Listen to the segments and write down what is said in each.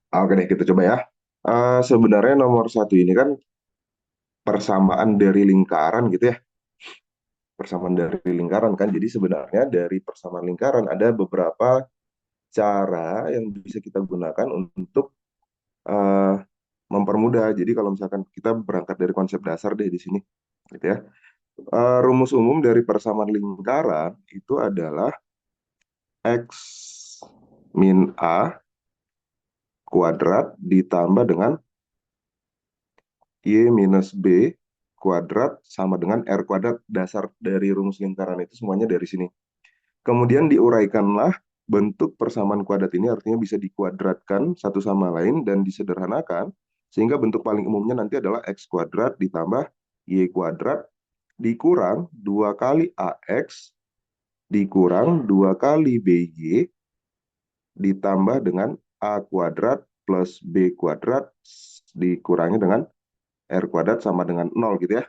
Oke deh, kita coba ya. Sebenarnya nomor satu ini kan persamaan dari lingkaran gitu ya. Persamaan dari lingkaran kan. Jadi sebenarnya dari persamaan lingkaran ada beberapa cara yang bisa kita gunakan untuk eh, mempermudah. Jadi kalau misalkan kita berangkat dari konsep dasar deh di sini, gitu ya. Rumus umum dari persamaan lingkaran itu adalah X min A kuadrat ditambah dengan Y minus B kuadrat sama dengan R kuadrat. Dasar dari rumus lingkaran itu semuanya dari sini. Kemudian diuraikanlah bentuk persamaan kuadrat ini, artinya bisa dikuadratkan satu sama lain dan disederhanakan, sehingga bentuk paling umumnya nanti adalah X kuadrat ditambah Y kuadrat dikurang 2 kali AX dikurang 2 kali BY ditambah dengan A kuadrat plus B kuadrat dikurangi dengan R kuadrat sama dengan 0 gitu ya.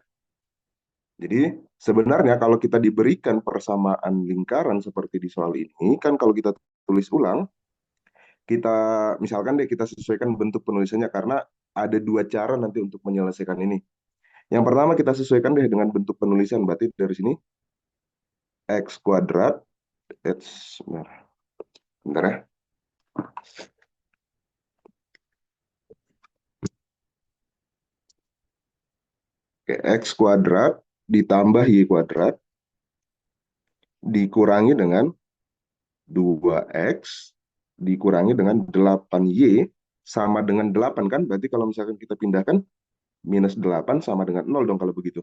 Jadi sebenarnya kalau kita diberikan persamaan lingkaran seperti di soal ini, kan kalau kita tulis ulang, kita misalkan deh kita sesuaikan bentuk penulisannya karena ada dua cara nanti untuk menyelesaikan ini. Yang pertama kita sesuaikan deh dengan bentuk penulisan, berarti dari sini X kuadrat, bentar ya, oke, X kuadrat ditambah Y kuadrat dikurangi dengan 2X dikurangi dengan 8Y sama dengan 8 kan, berarti kalau misalkan kita pindahkan minus 8 sama dengan 0 dong kalau begitu.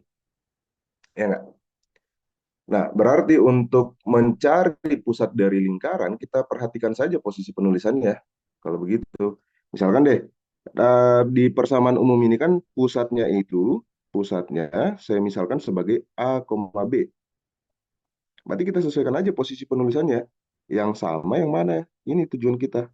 Ya nggak? Nah, berarti untuk mencari pusat dari lingkaran, kita perhatikan saja posisi penulisannya. Kalau begitu, misalkan deh, di persamaan umum ini kan pusatnya saya misalkan sebagai A, B. Berarti kita sesuaikan aja posisi penulisannya. Yang sama yang mana? Ini tujuan kita.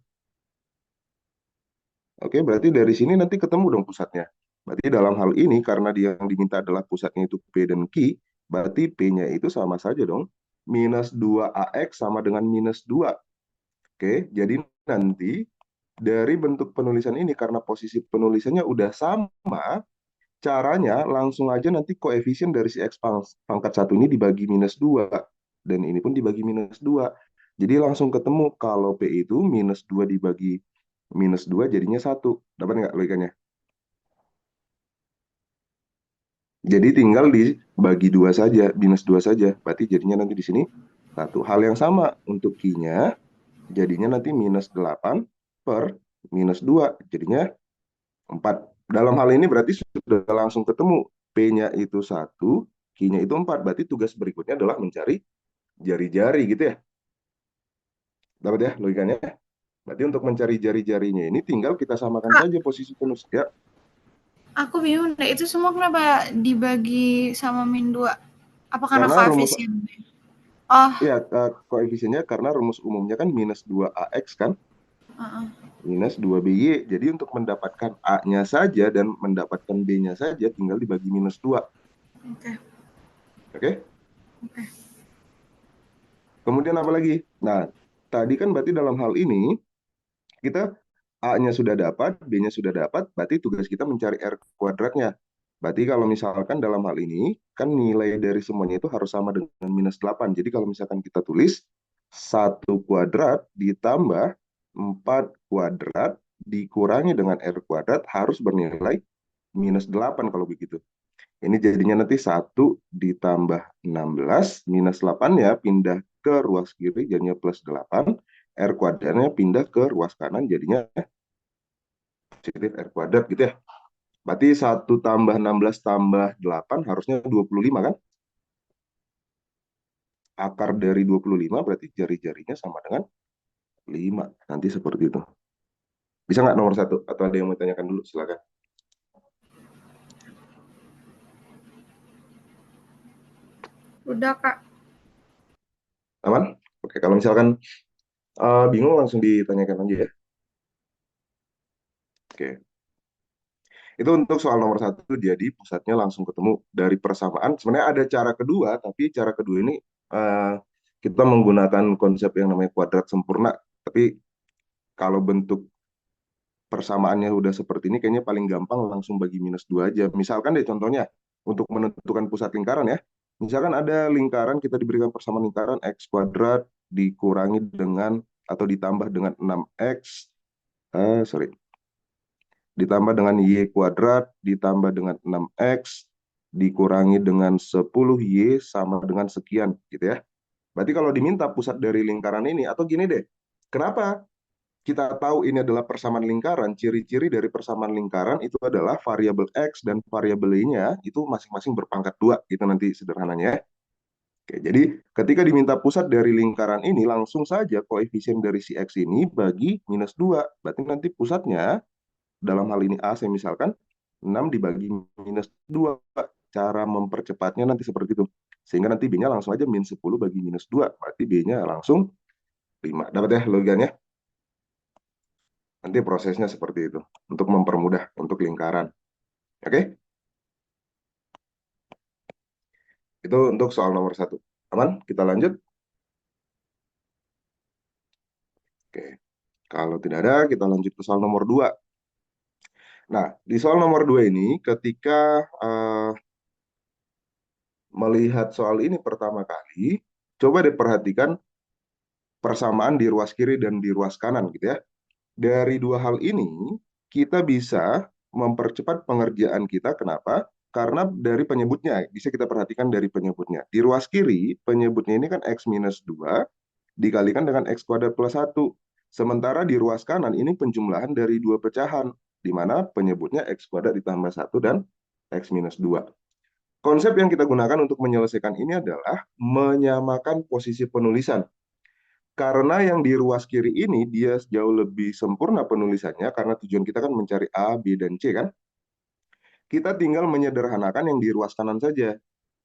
Oke, berarti dari sini nanti ketemu dong pusatnya. Berarti dalam hal ini, karena dia yang diminta adalah pusatnya itu P dan Q, berarti P-nya itu sama saja dong. Minus 2AX sama dengan minus 2. Oke, jadi nanti dari bentuk penulisan ini, karena posisi penulisannya udah sama, caranya langsung aja nanti koefisien dari si X pangkat 1 ini dibagi minus 2. Dan ini pun dibagi minus 2. Jadi langsung ketemu kalau P itu minus 2 dibagi minus 2 jadinya 1. Dapat nggak logikanya? Jadi tinggal dibagi 2 saja, minus 2 saja. Berarti jadinya nanti di sini 1. Hal yang sama untuk Q-nya, jadinya nanti minus 8 per minus 2. Jadinya 4. Dalam hal ini berarti sudah langsung ketemu. P-nya itu 1, Q-nya itu 4. Berarti tugas berikutnya adalah mencari jari-jari gitu ya. Dapat ya logikanya? Berarti untuk mencari jari-jarinya ini tinggal kita samakan Kak, saja posisi penulis. Ya, aku bingung deh, itu semua kenapa dibagi sama min 2? Apa karena karena rumus koefisien? Oh, ya koefisiennya karena rumus umumnya kan minus 2AX kan. heeh, Minus 2BY. Jadi untuk mendapatkan A-nya saja dan mendapatkan B-nya saja tinggal dibagi minus 2. oke, Oke? oke. Kemudian apa lagi? Nah, tadi kan berarti dalam hal ini kita A-nya sudah dapat, B-nya sudah dapat, berarti tugas kita mencari R kuadratnya. Berarti kalau misalkan dalam hal ini, kan nilai dari semuanya itu harus sama dengan minus 8. Jadi kalau misalkan kita tulis 1 kuadrat ditambah 4 kuadrat dikurangi dengan R kuadrat harus bernilai minus 8 kalau begitu. Ini jadinya nanti 1 ditambah 16 minus 8 ya pindah ke ruas kiri jadinya plus 8. R kuadratnya pindah ke ruas kanan jadinya positif R kuadrat gitu ya. Berarti 1 tambah 16 tambah 8 harusnya 25 kan? Akar dari 25 berarti jari-jarinya sama dengan 5. Nanti seperti itu. Bisa nggak nomor satu? Atau ada yang mau tanyakan dulu? Silakan. Udah, Kak. Aman? Oke, kalau misalkan bingung langsung ditanyakan aja ya. Oke. Itu untuk soal nomor satu, jadi pusatnya langsung ketemu dari persamaan. Sebenarnya ada cara kedua, tapi cara kedua ini eh, kita menggunakan konsep yang namanya kuadrat sempurna. Tapi kalau bentuk persamaannya udah seperti ini, kayaknya paling gampang langsung bagi -2 aja. Misalkan deh contohnya, untuk menentukan pusat lingkaran ya. Misalkan ada lingkaran, kita diberikan persamaan lingkaran X kuadrat dikurangi dengan atau ditambah dengan 6X, sorry, ditambah dengan Y kuadrat, ditambah dengan 6X, dikurangi dengan 10Y sama dengan sekian, gitu ya. Berarti kalau diminta pusat dari lingkaran ini, atau gini deh, kenapa kita tahu ini adalah persamaan lingkaran? Ciri-ciri dari persamaan lingkaran itu adalah variabel X dan variabel Y-nya itu masing-masing berpangkat 2, gitu nanti sederhananya. Oke, jadi ketika diminta pusat dari lingkaran ini, langsung saja koefisien dari si X ini bagi -2. Berarti nanti pusatnya, dalam hal ini A, saya misalkan, 6 dibagi -2. Cara mempercepatnya nanti seperti itu. Sehingga nanti B-nya langsung aja -10 bagi -2. Berarti B-nya langsung 5. Dapat ya logikanya? Nanti prosesnya seperti itu. Untuk mempermudah untuk lingkaran. Oke? Itu untuk soal nomor 1. Aman? Kita lanjut. Oke. Kalau tidak ada, kita lanjut ke soal nomor 2. Nah, di soal nomor 2 ini, ketika melihat soal ini pertama kali, coba deh perhatikan persamaan di ruas kiri dan di ruas kanan gitu ya. Dari dua hal ini, kita bisa mempercepat pengerjaan kita. Kenapa? Karena dari penyebutnya, bisa kita perhatikan dari penyebutnya. Di ruas kiri, penyebutnya ini kan X minus 2 dikalikan dengan X kuadrat plus 1. Sementara di ruas kanan, ini penjumlahan dari dua pecahan, di mana penyebutnya X kuadrat ditambah 1 dan X minus 2. Konsep yang kita gunakan untuk menyelesaikan ini adalah menyamakan posisi penulisan. Karena yang di ruas kiri ini dia jauh lebih sempurna penulisannya, karena tujuan kita kan mencari A, B, dan C kan. Kita tinggal menyederhanakan yang di ruas kanan saja.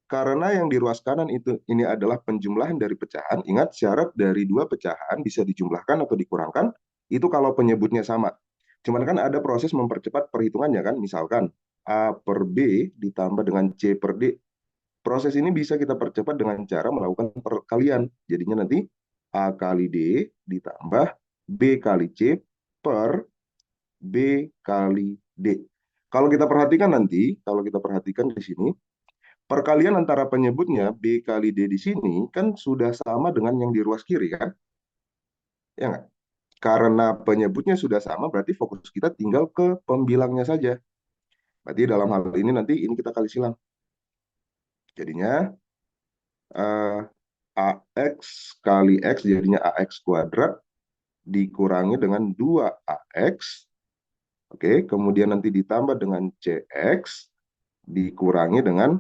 Karena yang di ruas kanan itu ini adalah penjumlahan dari pecahan. Ingat, syarat dari dua pecahan bisa dijumlahkan atau dikurangkan itu kalau penyebutnya sama. Cuman kan ada proses mempercepat perhitungannya kan. Misalkan A per B ditambah dengan C per D. Proses ini bisa kita percepat dengan cara melakukan perkalian. Jadinya nanti A kali D ditambah B kali C per B kali D. Kalau kita perhatikan nanti, kalau kita perhatikan di sini, perkalian antara penyebutnya B kali D di sini kan sudah sama dengan yang di ruas kiri kan? Ya nggak? Karena penyebutnya sudah sama, berarti fokus kita tinggal ke pembilangnya saja. Berarti dalam hal ini nanti ini kita kali silang. Jadinya eh, AX kali X jadinya AX kuadrat dikurangi dengan 2AX. Oke, kemudian nanti ditambah dengan CX dikurangi dengan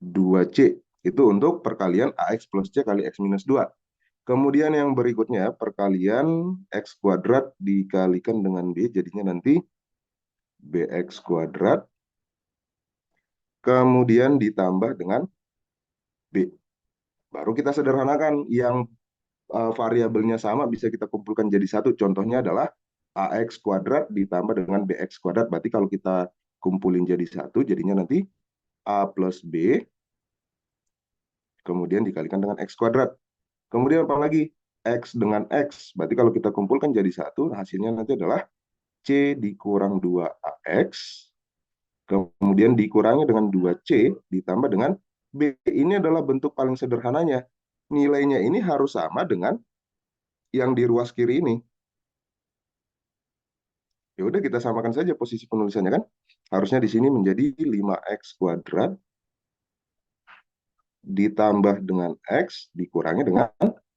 2C. Itu untuk perkalian AX plus C kali X minus 2. Kemudian yang berikutnya, perkalian X kuadrat dikalikan dengan B, jadinya nanti BX kuadrat, kemudian ditambah dengan B. Baru kita sederhanakan, yang variabelnya sama bisa kita kumpulkan jadi satu. Contohnya adalah AX kuadrat ditambah dengan BX kuadrat. Berarti kalau kita kumpulin jadi satu, jadinya nanti A plus B, kemudian dikalikan dengan X kuadrat. Kemudian apa lagi? X dengan X. Berarti kalau kita kumpulkan jadi satu, hasilnya nanti adalah C dikurang 2AX, kemudian dikurangi dengan 2C, ditambah dengan B. Ini adalah bentuk paling sederhananya. Nilainya ini harus sama dengan yang di ruas kiri ini. Ya udah, kita samakan saja posisi penulisannya kan. Harusnya di sini menjadi 5X kuadrat ditambah dengan X dikurangi dengan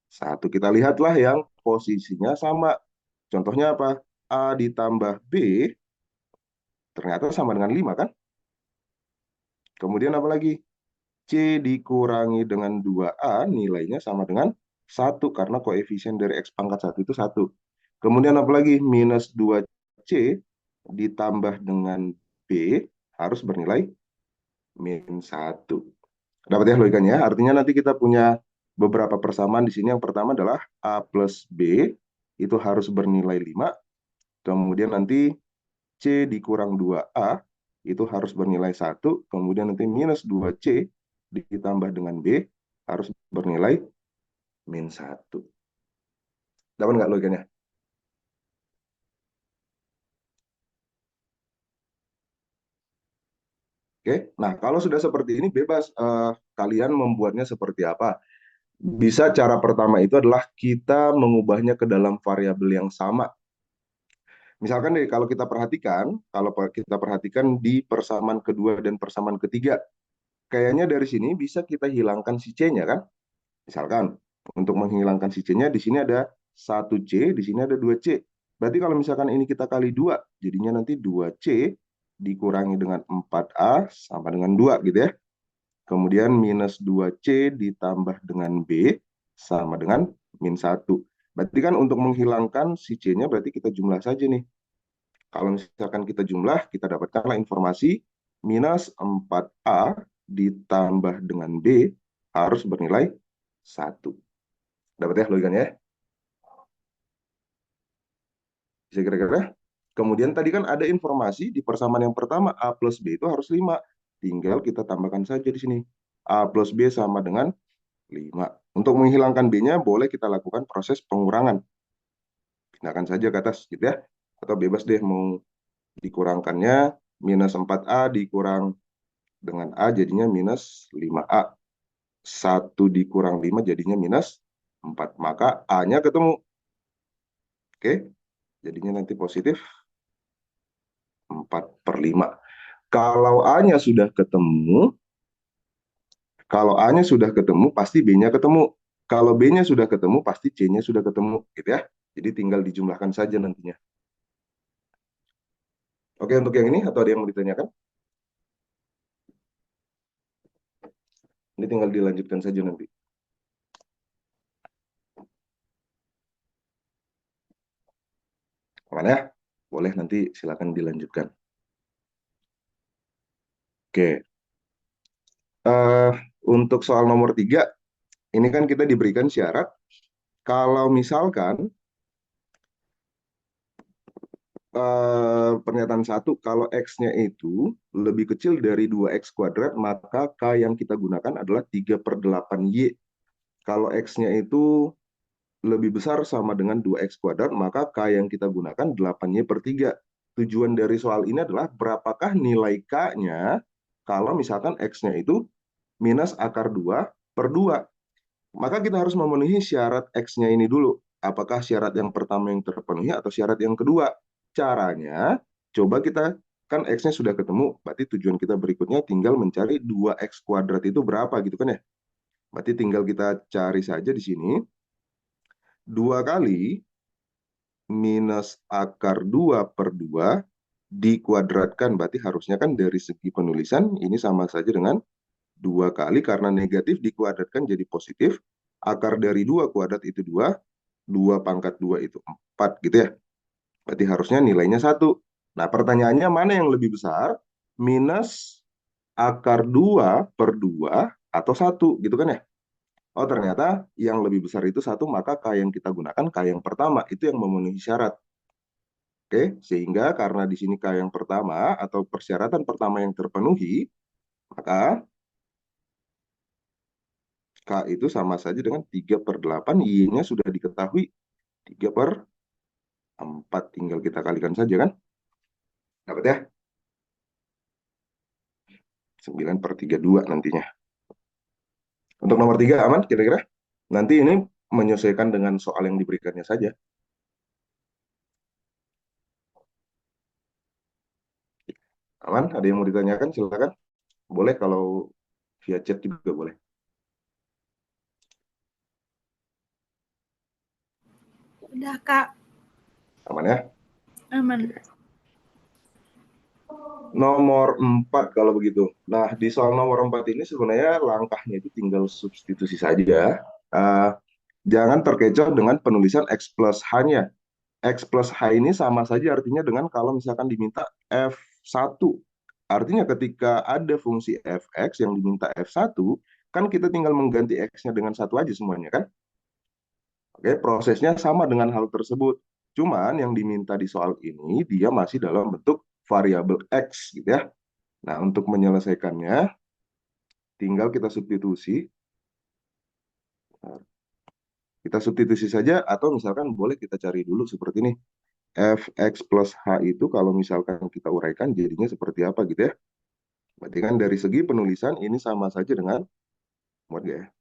1. Kita lihatlah yang posisinya sama. Contohnya apa? A ditambah B ternyata sama dengan 5 kan? Kemudian apa lagi? C dikurangi dengan 2A nilainya sama dengan 1 karena koefisien dari X pangkat 1 itu 1. Kemudian apa lagi? Minus 2C ditambah dengan B harus bernilai min 1. Dapat ya logikanya? Artinya nanti kita punya beberapa persamaan di sini. Yang pertama adalah A plus B itu harus bernilai 5. Kemudian nanti C dikurang 2A itu harus bernilai 1. Kemudian nanti minus 2C ditambah dengan B harus bernilai min 1. Dapat nggak logikanya? Oke, nah kalau sudah seperti ini bebas kalian membuatnya seperti apa. Bisa cara pertama itu adalah kita mengubahnya ke dalam variabel yang sama. Misalkan deh kalau kita perhatikan di persamaan kedua dan persamaan ketiga, kayaknya dari sini bisa kita hilangkan si C-nya kan? Misalkan untuk menghilangkan si C-nya di sini ada 1C, di sini ada 2C. Berarti kalau misalkan ini kita kali 2, jadinya nanti 2C dikurangi dengan 4A sama dengan 2 gitu ya. Kemudian minus 2C ditambah dengan B sama dengan min 1. Berarti kan untuk menghilangkan si C-nya berarti kita jumlah saja nih. Kalau misalkan kita jumlah, kita dapatkanlah informasi minus 4A ditambah dengan B harus bernilai 1. Dapat ya logikanya ya? Bisa kira-kira? Kemudian tadi kan ada informasi di persamaan yang pertama A plus B itu harus 5. Tinggal kita tambahkan saja di sini. A plus B sama dengan 5. Untuk menghilangkan B-nya boleh kita lakukan proses pengurangan. Pindahkan saja ke atas gitu ya. Atau bebas deh mau dikurangkannya minus 4A dikurang dengan A jadinya minus 5A. 1 dikurang 5 jadinya minus 4. Maka A-nya ketemu. Oke, jadinya nanti positif 4/5. Kalau A-nya sudah ketemu, kalau A-nya sudah ketemu, pasti B-nya ketemu. Kalau B-nya sudah ketemu, pasti C-nya sudah ketemu, gitu ya. Jadi tinggal dijumlahkan saja nantinya. Oke, untuk yang ini, atau ada yang mau ditanyakan? Ini tinggal dilanjutkan saja nanti. Aman ya? Boleh nanti silakan dilanjutkan. Oke. Eh, untuk soal nomor 3, ini kan kita diberikan syarat kalau misalkan pernyataan satu, kalau X-nya itu lebih kecil dari 2X kuadrat, maka K yang kita gunakan adalah 3/8Y. Kalau X-nya itu lebih besar sama dengan 2X kuadrat, maka K yang kita gunakan 8Y/3. Tujuan dari soal ini adalah berapakah nilai K-nya kalau misalkan X-nya itu minus akar 2/2. Maka kita harus memenuhi syarat X-nya ini dulu. Apakah syarat yang pertama yang terpenuhi atau syarat yang kedua? Caranya, coba kita, kan X-nya sudah ketemu, berarti tujuan kita berikutnya tinggal mencari 2X kuadrat itu berapa gitu kan ya. Berarti tinggal kita cari saja di sini, 2 kali minus akar 2/2 dikuadratkan, berarti harusnya kan dari segi penulisan ini sama saja dengan 2 kali, karena negatif dikuadratkan jadi positif, akar dari 2 kuadrat itu 2, 2/2 itu 4 gitu ya. Berarti harusnya nilainya 1. Nah, pertanyaannya mana yang lebih besar? Minus akar 2/2 atau 1 gitu kan ya? Oh, ternyata yang lebih besar itu 1, maka K yang kita gunakan K yang pertama, itu yang memenuhi syarat. Oke, sehingga karena di sini K yang pertama atau persyaratan pertama yang terpenuhi, maka K itu sama saja dengan 3/8, Y-nya sudah diketahui 3/4, tinggal kita kalikan saja kan? Dapat ya? 9/32 nantinya. Untuk nomor 3 aman kira-kira? Nanti ini menyesuaikan dengan soal yang diberikannya saja. Aman? Ada yang mau ditanyakan? Silakan. Boleh kalau via chat juga boleh. Udah, Kak. Aman ya? Aman. Nomor 4 kalau begitu. Nah, di soal nomor 4 ini sebenarnya langkahnya itu tinggal substitusi saja. Uh, jangan terkecoh dengan penulisan X plus H-nya. X plus H ini sama saja artinya dengan kalau misalkan diminta F1. Artinya ketika ada fungsi Fx yang diminta F1, kan kita tinggal mengganti X-nya dengan 1 aja semuanya kan? Oke, prosesnya sama dengan hal tersebut. Cuman yang diminta di soal ini, dia masih dalam bentuk variabel X gitu ya. Nah, untuk menyelesaikannya, tinggal kita substitusi. Kita substitusi saja, atau misalkan boleh kita cari dulu seperti ini. Fx plus H itu kalau misalkan kita uraikan jadinya seperti apa gitu ya. Berarti kan dari segi penulisan ini sama saja dengan, muat nggak ya?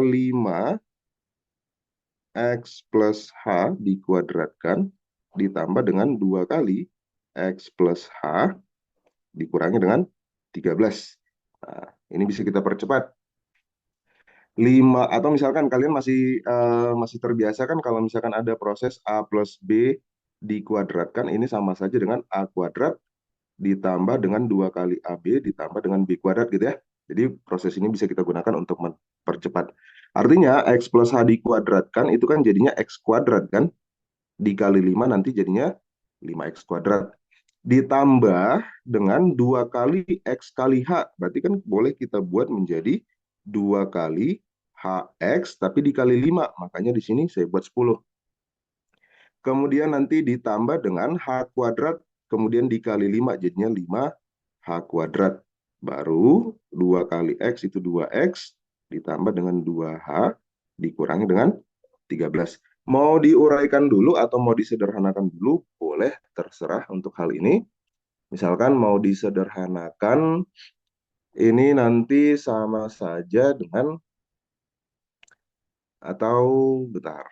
5x plus H dikuadratkan ditambah dengan 2 kali X plus H dikurangi dengan 13. Nah, ini bisa kita percepat. 5 atau misalkan kalian masih terbiasa kan kalau misalkan ada proses A plus B dikuadratkan ini sama saja dengan A kuadrat ditambah dengan 2 kali AB ditambah dengan B kuadrat gitu ya. Jadi proses ini bisa kita gunakan untuk mempercepat. Artinya X plus H dikuadratkan itu kan jadinya X kuadrat kan. Dikali 5 nanti jadinya 5X kuadrat. Ditambah dengan 2 kali X kali H. Berarti kan boleh kita buat menjadi 2 kali HX tapi dikali 5. Makanya di sini saya buat 10. Kemudian nanti ditambah dengan H kuadrat. Kemudian dikali 5 jadinya 5H kuadrat. Baru 2 kali X itu 2X. Ditambah dengan 2H dikurangi dengan 13. Mau diuraikan dulu atau mau disederhanakan dulu, boleh, terserah untuk hal ini. Misalkan mau disederhanakan, ini nanti sama saja dengan, atau bentar,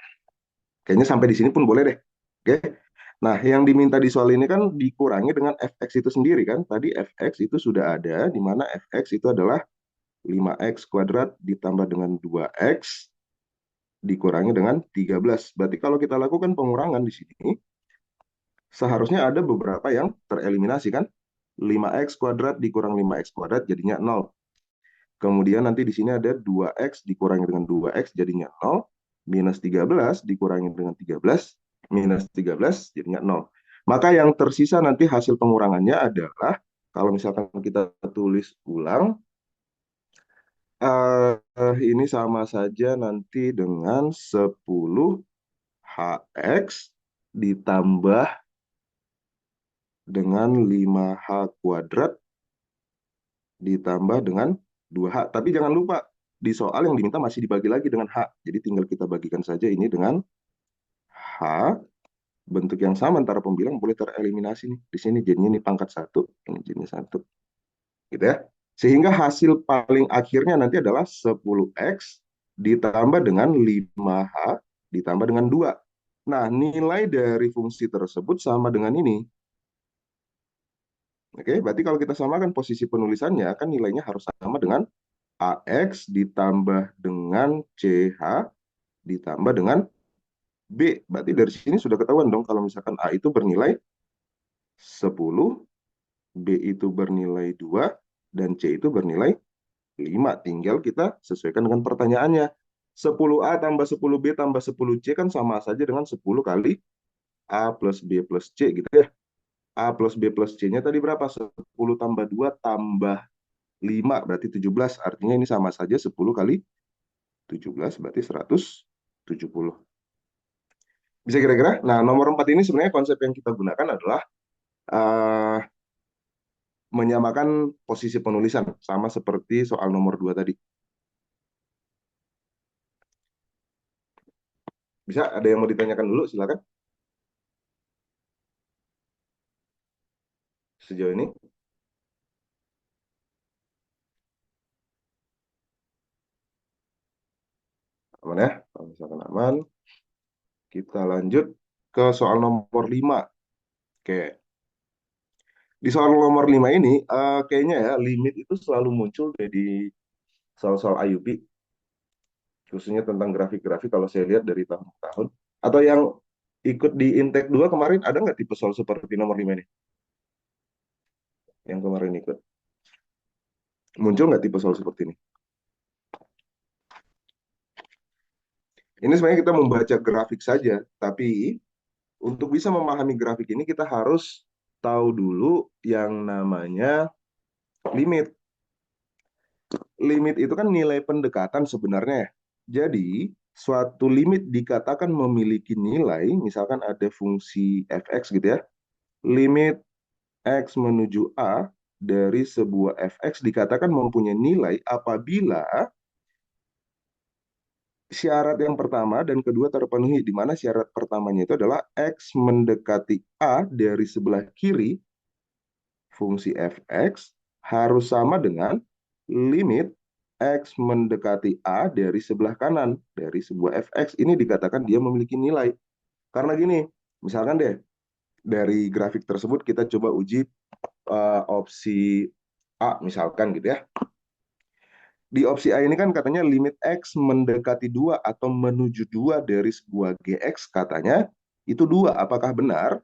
kayaknya sampai di sini pun boleh deh. Oke. Nah, yang diminta di soal ini kan dikurangi dengan fx itu sendiri kan. Tadi fx itu sudah ada, di mana fx itu adalah 5x kuadrat ditambah dengan 2x dikurangi dengan 13. Berarti kalau kita lakukan pengurangan di sini, seharusnya ada beberapa yang tereliminasi kan. 5x kuadrat dikurang 5x kuadrat jadinya 0. Kemudian nanti di sini ada 2x dikurangi dengan 2x jadinya 0. Minus 13 dikurangi dengan 13. Minus 13 jadinya 0. Maka yang tersisa nanti hasil pengurangannya adalah, kalau misalkan kita tulis ulang, ini sama saja nanti dengan 10hx ditambah dengan 5h kuadrat ditambah dengan 2h. Tapi jangan lupa, di soal yang diminta masih dibagi lagi dengan h. Jadi tinggal kita bagikan saja ini dengan h. Bentuk yang sama antara pembilang boleh tereliminasi nih. Di sini jadinya ini pangkat 1, ini jadinya 1. Gitu ya. Sehingga hasil paling akhirnya nanti adalah 10x ditambah dengan 5h ditambah dengan 2. Nah, nilai dari fungsi tersebut sama dengan ini. Oke, berarti kalau kita samakan posisi penulisannya, kan nilainya harus sama dengan AX ditambah dengan CH ditambah dengan B. Berarti dari sini sudah ketahuan dong kalau misalkan A itu bernilai 10, B itu bernilai 2, dan C itu bernilai 5. Tinggal kita sesuaikan dengan pertanyaannya. 10A tambah 10B tambah 10C kan sama saja dengan 10 kali A plus B plus C gitu ya. A plus B plus C-nya tadi berapa? 10 tambah 2 tambah 5 berarti 17. Artinya ini sama saja 10 kali 17 berarti 170. Bisa kira-kira? Nah, nomor 4 ini sebenarnya konsep yang kita gunakan adalah uh, menyamakan posisi penulisan. Sama seperti soal nomor 2 tadi. Bisa? Ada yang mau ditanyakan dulu? Silakan. Sejauh ini. Aman ya? Kalau misalkan aman, kita lanjut ke soal nomor 5. Oke. Di soal nomor 5 ini, kayaknya ya, limit itu selalu muncul di soal-soal IUP. Khususnya tentang grafik-grafik kalau saya lihat dari tahun ke tahun. Atau yang ikut di Intake 2 kemarin, ada nggak tipe soal seperti nomor 5 ini? Yang kemarin ikut. Muncul nggak tipe soal seperti ini? Ini sebenarnya kita membaca grafik saja, tapi untuk bisa memahami grafik ini kita harus tahu dulu yang namanya limit. Limit itu kan nilai pendekatan sebenarnya. Jadi, suatu limit dikatakan memiliki nilai, misalkan ada fungsi fx gitu ya. Limit x menuju a dari sebuah fx dikatakan mempunyai nilai apabila syarat yang pertama dan kedua terpenuhi, di mana syarat pertamanya itu adalah x mendekati a dari sebelah kiri fungsi fx harus sama dengan limit x mendekati a dari sebelah kanan dari sebuah fx. Ini dikatakan dia memiliki nilai. Karena gini, misalkan deh, dari grafik tersebut kita coba uji opsi A misalkan gitu ya. Di opsi A ini kan katanya limit X mendekati 2 atau menuju 2 dari sebuah GX katanya itu 2. Apakah benar?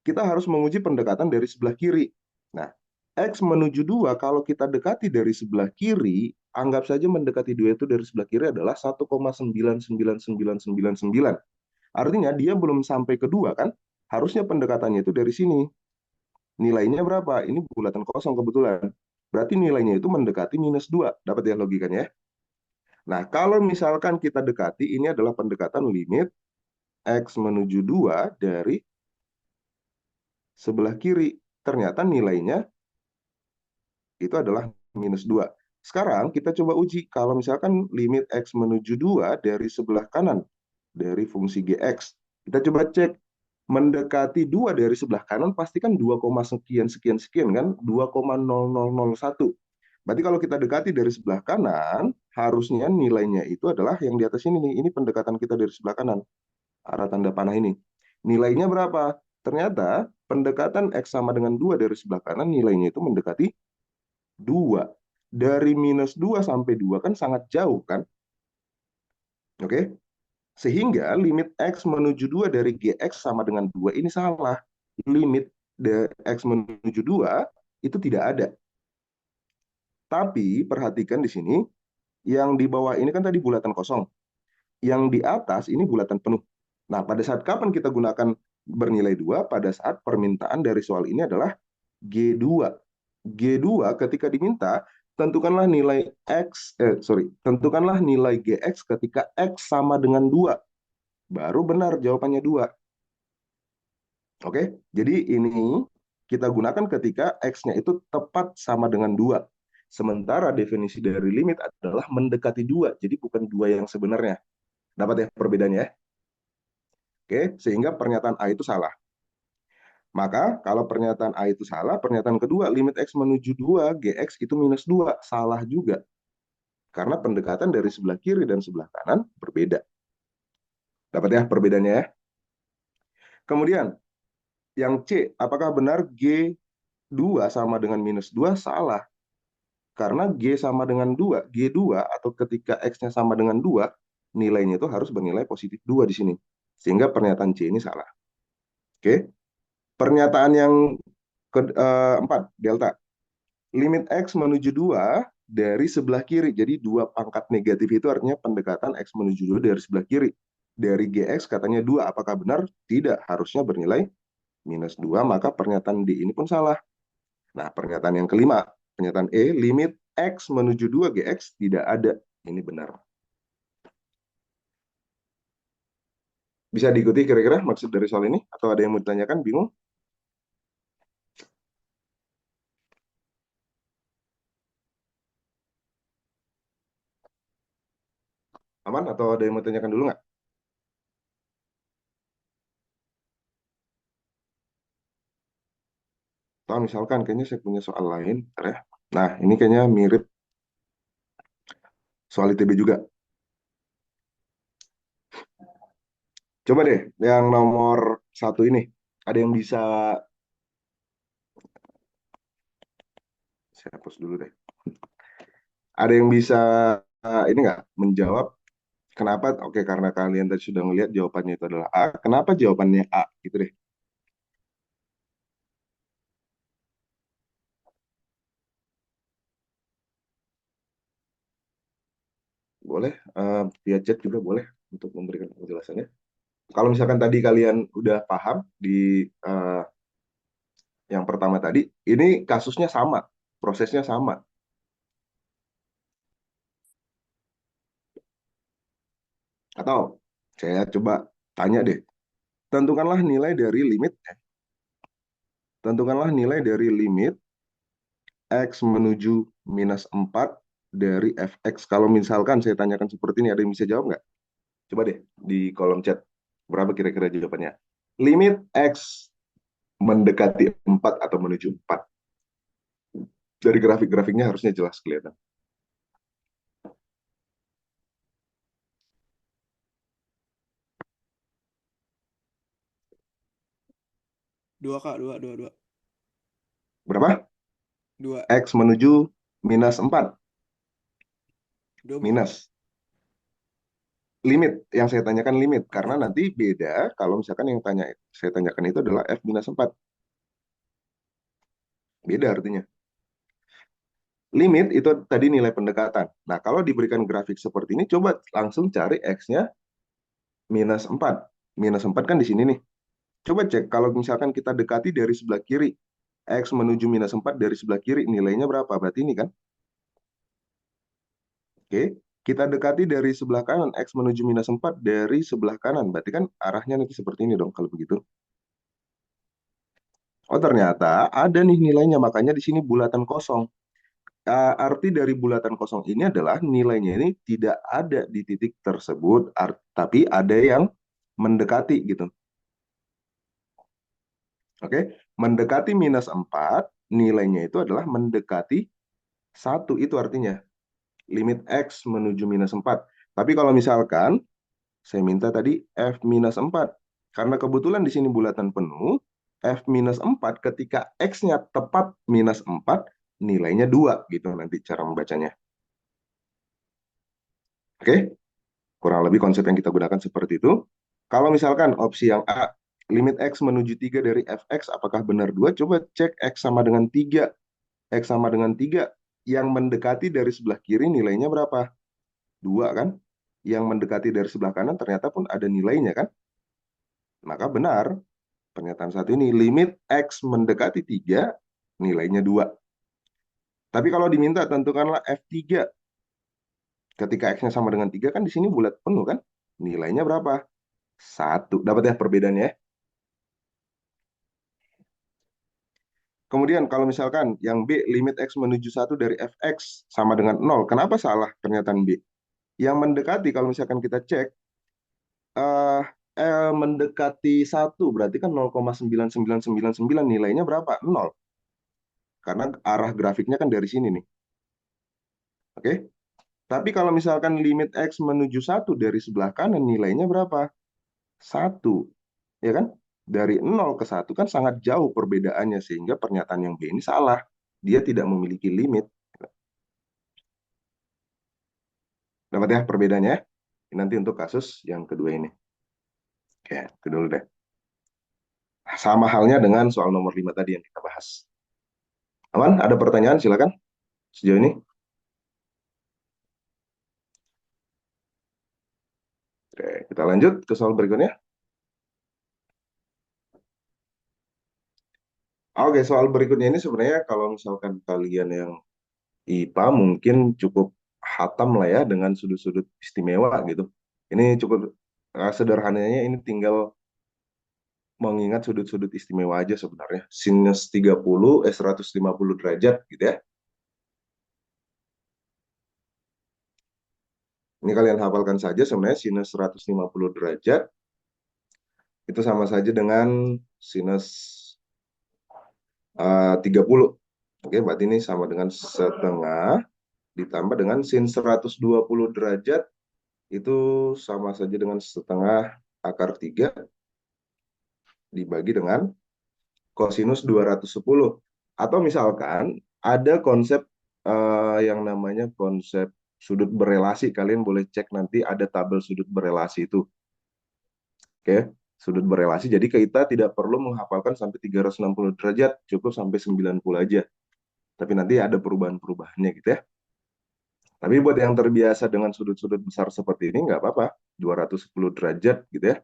Kita harus menguji pendekatan dari sebelah kiri. Nah, X menuju 2 kalau kita dekati dari sebelah kiri, anggap saja mendekati 2 itu dari sebelah kiri adalah 1,99999. Artinya dia belum sampai ke 2 kan? Harusnya pendekatannya itu dari sini. Nilainya berapa? Ini bulatan kosong kebetulan. Berarti nilainya itu mendekati -2. Dapat ya logikanya ya? Nah, kalau misalkan kita dekati, ini adalah pendekatan limit X menuju 2 dari sebelah kiri. Ternyata nilainya itu adalah -2. Sekarang kita coba uji, kalau misalkan limit X menuju 2 dari sebelah kanan, dari fungsi GX. Kita coba cek, mendekati 2 dari sebelah kanan, pasti kan 2, sekian, sekian, sekian kan, 2,0001. Berarti kalau kita dekati dari sebelah kanan, harusnya nilainya itu adalah yang di atas ini nih. Ini pendekatan kita dari sebelah kanan, arah tanda panah ini. Nilainya berapa? Ternyata pendekatan X sama dengan 2 dari sebelah kanan, nilainya itu mendekati 2. Dari -2 sampai 2 kan sangat jauh kan? Oke? Sehingga limit X menuju 2 dari GX sama dengan 2 ini salah. Limit X menuju 2 itu tidak ada. Tapi perhatikan di sini, yang di bawah ini kan tadi bulatan kosong. Yang di atas ini bulatan penuh. Nah, pada saat kapan kita gunakan bernilai 2? Pada saat permintaan dari soal ini adalah G2. G2 ketika diminta, tentukanlah nilai GX ketika X sama dengan 2. Baru benar jawabannya 2. Oke, jadi ini kita gunakan ketika X-nya itu tepat sama dengan 2. Sementara definisi dari limit adalah mendekati 2, jadi bukan 2 yang sebenarnya. Dapat ya perbedaannya ya? Oke, sehingga pernyataan A itu salah. Maka kalau pernyataan A itu salah, pernyataan kedua limit X menuju 2, GX itu -2. Salah juga. Karena pendekatan dari sebelah kiri dan sebelah kanan berbeda. Dapat ya perbedaannya ya? Kemudian, yang C, apakah benar G2 sama dengan -2? Salah. Karena G sama dengan 2, G2 atau ketika X-nya sama dengan 2, nilainya itu harus bernilai positif 2 di sini. Sehingga pernyataan C ini salah. Oke. Pernyataan yang keempat, delta. Limit X menuju 2 dari sebelah kiri. Jadi 2 pangkat negatif itu artinya pendekatan X menuju 2 dari sebelah kiri. Dari GX katanya 2. Apakah benar? Tidak. Harusnya bernilai -2. Maka pernyataan D ini pun salah. Nah, pernyataan yang kelima. Pernyataan E, limit X menuju 2 GX tidak ada. Ini benar. Bisa diikuti kira-kira maksud dari soal ini? Atau ada yang mau ditanyakan? Bingung? Aman? Atau ada yang mau ditanyakan dulu nggak? Atau misalkan kayaknya saya punya soal lain. Bentar ya. Nah, ini kayaknya mirip soal ITB juga. Coba deh, yang nomor 1 ini. Ada yang bisa, saya hapus dulu deh. Ada yang bisa ini nggak menjawab kenapa? Oke, karena kalian tadi sudah melihat jawabannya itu adalah A. Kenapa jawabannya A? Gitu deh. Boleh, via chat juga boleh untuk memberikan penjelasannya. Kalau misalkan tadi kalian udah paham di yang pertama tadi, ini kasusnya sama, prosesnya sama. Atau saya coba tanya deh, tentukanlah nilai dari limit, tentukanlah nilai dari limit X menuju -4 dari fx. Kalau misalkan saya tanyakan seperti ini, ada yang bisa jawab nggak? Coba deh di kolom chat, berapa kira-kira jawabannya? Limit X mendekati 4 atau menuju 4. Dari grafik-grafiknya harusnya jelas kelihatan. Dua Kak, dua, dua, dua. Berapa? Dua, X menuju minus 4. dua bukan? Minus. Limit. Yang saya tanyakan limit. Oke, Karena oke. nanti beda kalau misalkan yang saya tanyakan itu adalah F minus 4. Beda artinya. Limit itu tadi nilai pendekatan. Nah, kalau diberikan grafik seperti ini, coba langsung cari X-nya minus 4. Minus 4 kan di sini nih. Coba cek, kalau misalkan kita dekati dari sebelah kiri, X menuju minus 4 dari sebelah kiri, nilainya berapa? Berarti ini kan? Oke. Kita dekati dari sebelah kanan, X menuju minus 4 dari sebelah kanan. Berarti kan arahnya nanti seperti ini dong, kalau begitu. Oh, ternyata ada nih nilainya, makanya di sini bulatan kosong. Arti dari bulatan kosong ini adalah nilainya ini tidak ada di titik tersebut, tapi ada yang mendekati gitu. Oke, mendekati minus 4, nilainya itu adalah mendekati 1, itu artinya limit X menuju minus 4. Tapi kalau misalkan saya minta tadi F minus 4, karena kebetulan di sini bulatan penuh, F minus 4 ketika X-nya tepat minus 4, nilainya 2 gitu nanti cara membacanya. Oke, kurang lebih konsep yang kita gunakan seperti itu. Kalau misalkan opsi yang A, limit X menuju 3 dari Fx, apakah benar 2? Coba cek X sama dengan 3. X sama dengan 3. Yang mendekati dari sebelah kiri nilainya berapa? 2 kan? Yang mendekati dari sebelah kanan ternyata pun ada nilainya kan? Maka benar pernyataan satu ini, limit X mendekati 3, nilainya 2. Tapi kalau diminta tentukanlah F3. Ketika X-nya sama dengan 3 kan di sini bulat penuh kan? Nilainya berapa? 1. Dapat ya perbedaannya ya? Kemudian kalau misalkan yang B, limit X menuju 1 dari Fx sama dengan 0. Kenapa salah pernyataan B? Yang mendekati kalau misalkan kita cek, eh mendekati 1 berarti kan 0,9999 nilainya berapa? 0. Karena arah grafiknya kan dari sini nih. Oke? Tapi kalau misalkan limit X menuju 1 dari sebelah kanan nilainya berapa? 1. Ya kan? Dari 0 ke 1 kan sangat jauh perbedaannya sehingga pernyataan yang B ini salah. Dia tidak memiliki limit. Dapat ya perbedaannya ya? Nanti untuk kasus yang kedua ini. Oke, itu dulu deh. Sama halnya dengan soal nomor 5 tadi yang kita bahas. Aman? Ada pertanyaan? Silakan. Sejauh ini. Oke, kita lanjut ke soal berikutnya. Oke, soal berikutnya ini sebenarnya kalau misalkan kalian yang IPA mungkin cukup hatam lah ya dengan sudut-sudut istimewa gitu. Ini cukup sederhananya ini tinggal mengingat sudut-sudut istimewa aja sebenarnya. Sinus 30, 150 derajat gitu ya. Ini kalian hafalkan saja sebenarnya sinus 150 derajat itu sama saja dengan sinus 30. Oke, berarti ini sama dengan setengah ditambah dengan sin 120 derajat itu sama saja dengan setengah akar 3 dibagi dengan kosinus 210. Atau misalkan ada konsep yang namanya konsep sudut berelasi. Kalian boleh cek nanti ada tabel sudut berelasi itu. Oke, sudut berelasi. Jadi kita tidak perlu menghafalkan sampai 360 derajat, cukup sampai 90 aja. Tapi nanti ada perubahan-perubahannya gitu ya. Tapi buat yang terbiasa dengan sudut-sudut besar seperti ini, nggak apa-apa. 210 derajat gitu ya.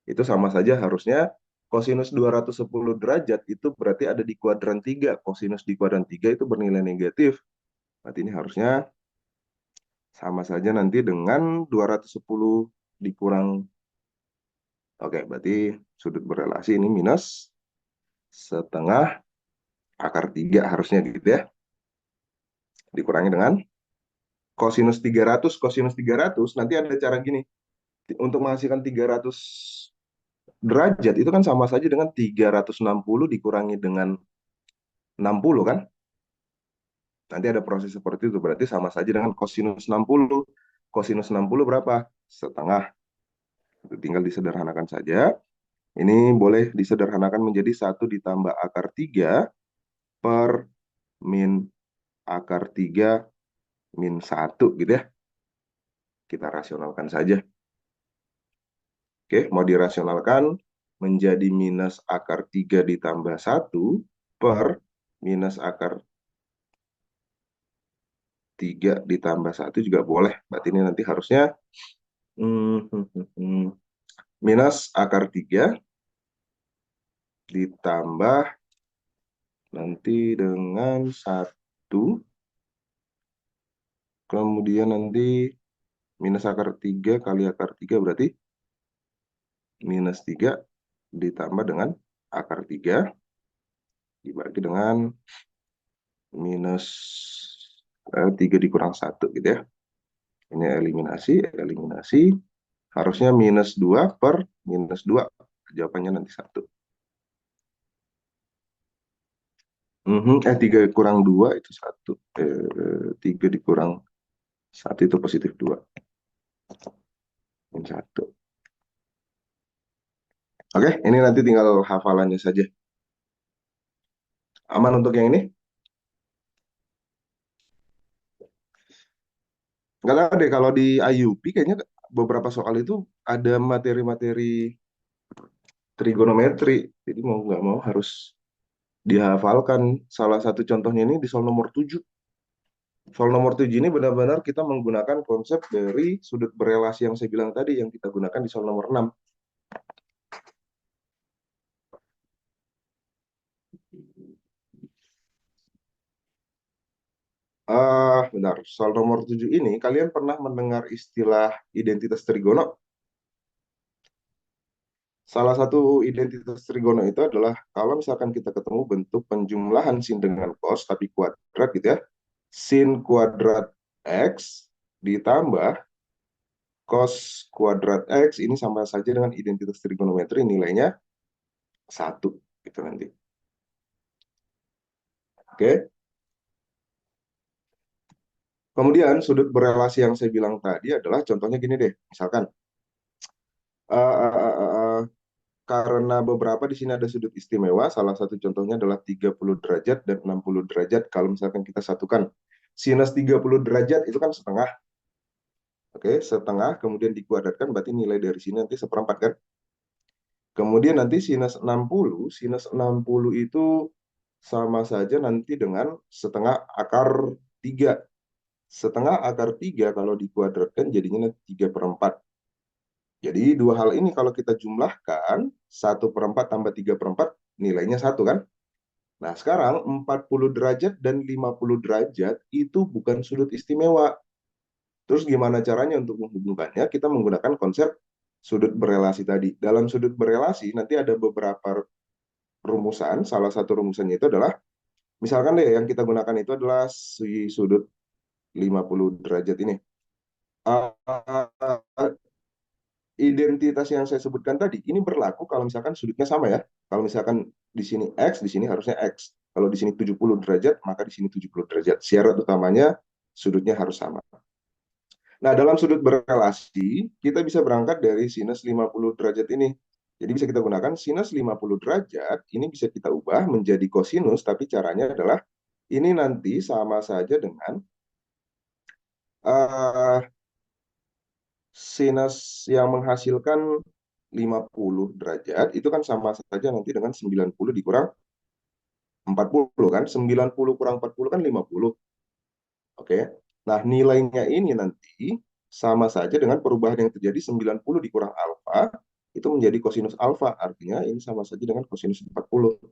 Itu sama saja harusnya kosinus 210 derajat itu berarti ada di kuadran 3. Kosinus di kuadran 3 itu bernilai negatif. Berarti ini harusnya sama saja nanti dengan 210 dikurang. Oke, berarti sudut berelasi ini minus setengah akar 3 harusnya gitu ya. Dikurangi dengan kosinus 300 nanti ada cara gini. Untuk menghasilkan 300 derajat itu kan sama saja dengan 360 dikurangi dengan 60 kan? Nanti ada proses seperti itu, berarti sama saja dengan kosinus 60. Kosinus 60 berapa? Setengah. Tinggal disederhanakan saja. Ini boleh disederhanakan menjadi 1 ditambah akar 3 per min akar 3 min 1 gitu ya. Kita rasionalkan saja. Oke, mau dirasionalkan menjadi minus akar 3 ditambah 1 per minus akar 3 ditambah 1 juga boleh. Berarti ini nanti harusnya minus akar 3 ditambah nanti dengan 1. Kemudian nanti minus akar 3 kali akar 3 berarti minus 3 ditambah dengan akar 3 dibagi dengan minus 3 dikurang 1 gitu ya. Ini eliminasi. Harusnya minus 2 per minus 2. Jawabannya nanti 1. 3 kurang 2 itu 1. 3 dikurang 1 itu positif 2. Min 1. Oke, ini nanti tinggal hafalannya saja. Aman untuk yang ini? Nggak tahu deh, kalau di IUP kayaknya beberapa soal itu ada materi-materi trigonometri. Jadi mau nggak mau harus dihafalkan. Salah satu contohnya ini di soal nomor 7. Soal nomor 7 ini benar-benar kita menggunakan konsep dari sudut berelasi yang saya bilang tadi, yang kita gunakan di soal nomor 6. Benar. Soal nomor 7 ini, kalian pernah mendengar istilah identitas trigono? Salah satu identitas trigono itu adalah kalau misalkan kita ketemu bentuk penjumlahan sin dengan cos, tapi kuadrat gitu ya. Sin kuadrat X ditambah cos kuadrat X ini sama saja dengan identitas trigonometri, nilainya 1 gitu nanti. Oke. Kemudian sudut berelasi yang saya bilang tadi adalah contohnya gini deh. Misalkan karena beberapa di sini ada sudut istimewa, salah satu contohnya adalah 30 derajat dan 60 derajat. Kalau misalkan kita satukan sinus 30 derajat itu kan setengah. Oke, setengah kemudian dikuadratkan berarti nilai dari sini nanti seperempat kan. Kemudian nanti sinus 60 itu sama saja nanti dengan setengah akar 3. Setengah akar 3 kalau dikuadratkan jadinya nanti 3/4. Jadi dua hal ini kalau kita jumlahkan, 1/4 tambah 3/4 nilainya 1 kan. Nah sekarang 40 derajat dan 50 derajat itu bukan sudut istimewa. Terus gimana caranya untuk menghubungkannya? Kita menggunakan konsep sudut berelasi tadi. Dalam sudut berelasi nanti ada beberapa rumusan. Salah satu rumusannya itu adalah, misalkan deh yang kita gunakan itu adalah si sudut 50 derajat ini. Identitas yang saya sebutkan tadi, ini berlaku kalau misalkan sudutnya sama ya. Kalau misalkan di sini X, di sini harusnya X. Kalau di sini 70 derajat, maka di sini 70 derajat. Syarat utamanya sudutnya harus sama. Nah, dalam sudut berelasi, kita bisa berangkat dari sinus 50 derajat ini. Jadi bisa kita gunakan sinus 50 derajat, ini bisa kita ubah menjadi kosinus, tapi caranya adalah ini nanti sama saja dengan sinus yang menghasilkan 50 derajat, itu kan sama saja nanti dengan 90 dikurang 40 kan. 90 kurang 40 kan 50. Oke. Nah, nilainya ini nanti sama saja dengan perubahan yang terjadi 90 dikurang alfa, itu menjadi kosinus alfa. Artinya ini sama saja dengan kosinus 40.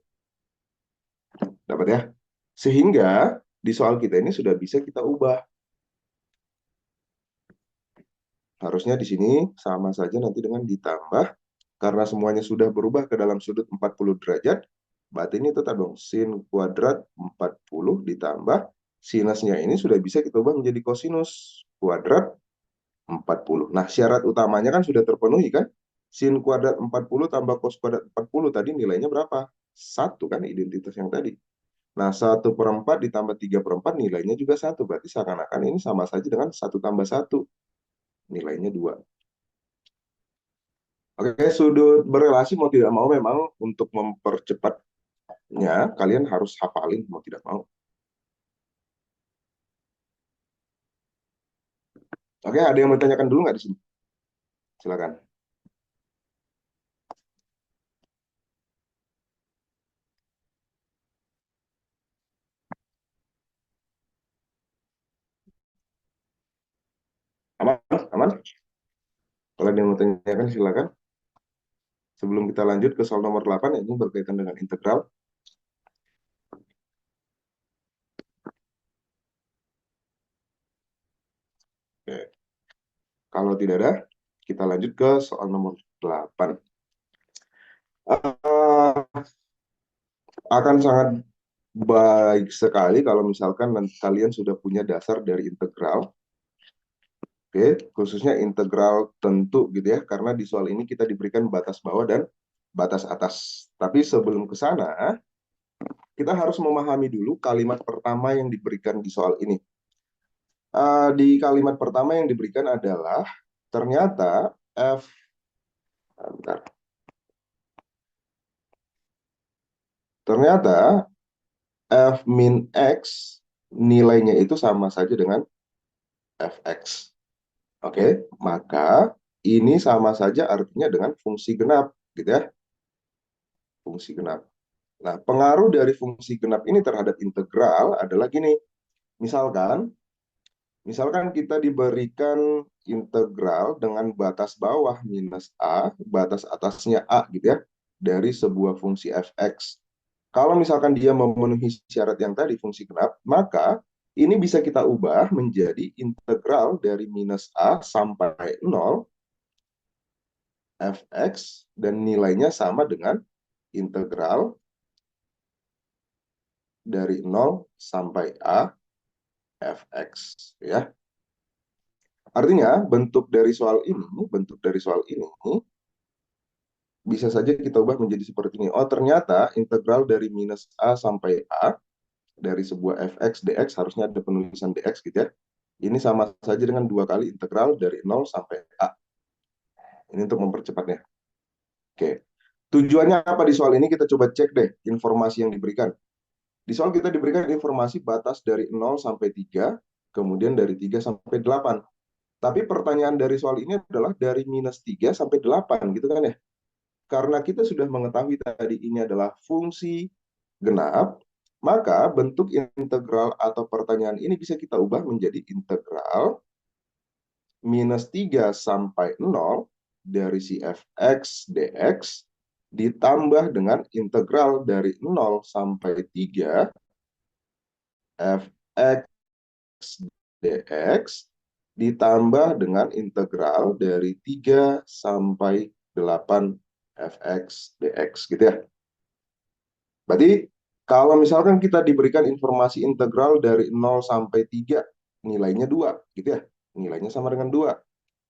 Dapat ya? Sehingga di soal kita ini sudah bisa kita ubah. Harusnya di sini sama saja nanti dengan ditambah, karena semuanya sudah berubah ke dalam sudut 40 derajat, berarti ini tetap dong, sin kuadrat 40 ditambah, sinusnya ini sudah bisa kita ubah menjadi kosinus kuadrat 40. Nah, syarat utamanya kan sudah terpenuhi kan? Sin kuadrat 40 tambah cos kuadrat 40 tadi nilainya berapa? 1 kan identitas yang tadi. Nah, 1/4 ditambah 3/4 nilainya juga 1. Berarti seakan-akan ini sama saja dengan 1 tambah 1. Nilainya 2. Oke, sudut berelasi mau tidak mau memang untuk mempercepatnya, kalian harus hafalin mau tidak mau. Oke, ada yang mau ditanyakan dulu nggak di sini? Silakan. Aman? Aman? Kalau ada yang mau tanyakan, silakan. Sebelum kita lanjut ke soal nomor 8, ini berkaitan dengan integral. Oke. Kalau tidak ada, kita lanjut ke soal nomor 8. Akan sangat baik sekali kalau misalkan kalian sudah punya dasar dari integral. Oke, khususnya integral tentu gitu ya, karena di soal ini kita diberikan batas bawah dan batas atas. Tapi sebelum ke sana, kita harus memahami dulu kalimat pertama yang diberikan di soal ini. Di kalimat pertama yang diberikan adalah ternyata bentar. Ternyata f min x nilainya itu sama saja dengan fx. Oke, maka ini sama saja artinya dengan fungsi genap, gitu ya. Fungsi genap. Nah, pengaruh dari fungsi genap ini terhadap integral adalah gini. Misalkan, kita diberikan integral dengan batas bawah minus A, batas atasnya A, gitu ya, dari sebuah fungsi fx. Kalau misalkan dia memenuhi syarat yang tadi, fungsi genap, maka ini bisa kita ubah menjadi integral dari minus A sampai 0 fx dan nilainya sama dengan integral dari 0 sampai a fx ya. Artinya bentuk dari soal ini bisa saja kita ubah menjadi seperti ini. Oh, ternyata integral dari minus a sampai a dari sebuah fx dx harusnya ada penulisan dx gitu ya. Ini sama saja dengan 2 kali integral dari 0 sampai a. Ini untuk mempercepatnya. Oke. Tujuannya apa di soal ini? Kita coba cek deh informasi yang diberikan. Di soal kita diberikan informasi batas dari 0 sampai 3, kemudian dari 3 sampai 8. Tapi pertanyaan dari soal ini adalah dari minus 3 sampai 8, gitu kan ya? Karena kita sudah mengetahui tadi ini adalah fungsi genap, maka bentuk integral atau pertanyaan ini bisa kita ubah menjadi integral minus 3 sampai 0 dari si fx dx ditambah dengan integral dari 0 sampai 3 fx dx ditambah dengan integral dari 3 sampai 8 fx dx gitu ya. Berarti kalau misalkan kita diberikan informasi integral dari 0 sampai 3 nilainya 2 gitu ya. Nilainya sama dengan 2.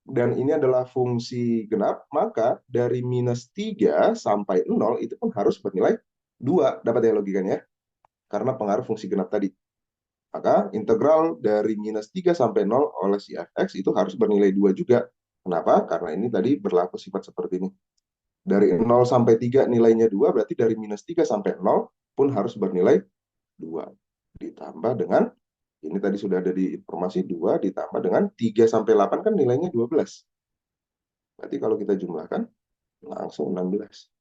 Dan ini adalah fungsi genap, maka dari minus 3 sampai 0 itu pun harus bernilai 2. Dapat ya logikanya? Karena pengaruh fungsi genap tadi. Maka integral dari minus 3 sampai 0 oleh si fx itu harus bernilai 2 juga. Kenapa? Karena ini tadi berlaku sifat seperti ini. Dari 0 sampai 3 nilainya 2, berarti dari minus 3 sampai 0 pun harus bernilai 2. Ditambah dengan, ini tadi sudah ada di informasi, 2 ditambah dengan 3 sampai 8 kan nilainya 12. Berarti kalau kita jumlahkan, langsung 16.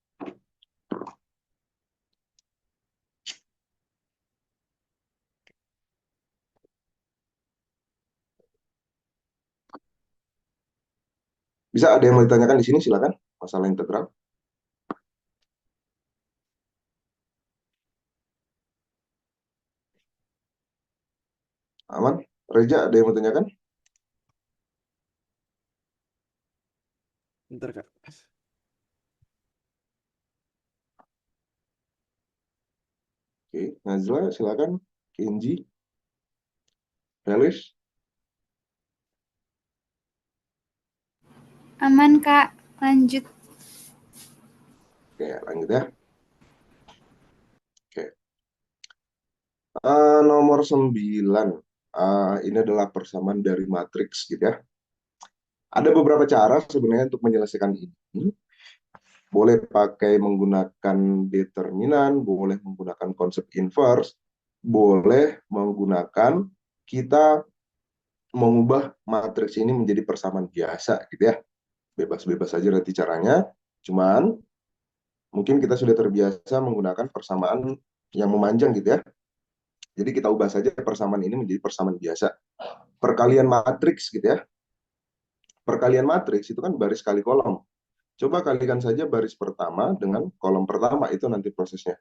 Bisa ada yang mau ditanyakan di sini, silakan. Masalah integral. Aman? Reja, ada yang mau ditanyakan? Bentar, Kak. Oke, Nazla, silakan. Kenji, Felis. Aman, Kak. Lanjut. Oke, lanjut ya. Oke. Nomor 9. Ini adalah persamaan dari matriks gitu ya. Ada beberapa cara sebenarnya untuk menyelesaikan ini. Boleh pakai menggunakan determinan, boleh menggunakan konsep inverse, boleh menggunakan kita mengubah matriks ini menjadi persamaan biasa gitu ya. Bebas-bebas saja nanti caranya. Cuman mungkin kita sudah terbiasa menggunakan persamaan yang memanjang gitu ya. Jadi kita ubah saja persamaan ini menjadi persamaan biasa. Perkalian matriks gitu ya. Perkalian matriks itu kan baris kali kolom. Coba kalikan saja baris pertama dengan kolom pertama, itu nanti prosesnya.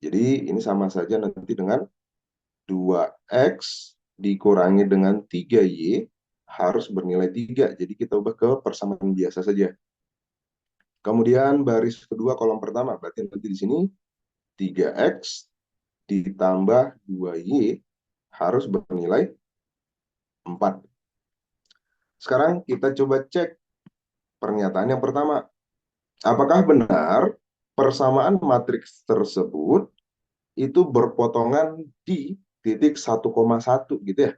Jadi ini sama saja nanti dengan 2x dikurangi dengan 3y harus bernilai 3. Jadi kita ubah ke persamaan biasa saja. Kemudian baris kedua kolom pertama, berarti nanti di sini 3x ditambah 2y harus bernilai 4. Sekarang kita coba cek pernyataan yang pertama. Apakah benar persamaan matriks tersebut itu berpotongan di titik 1,1 gitu ya?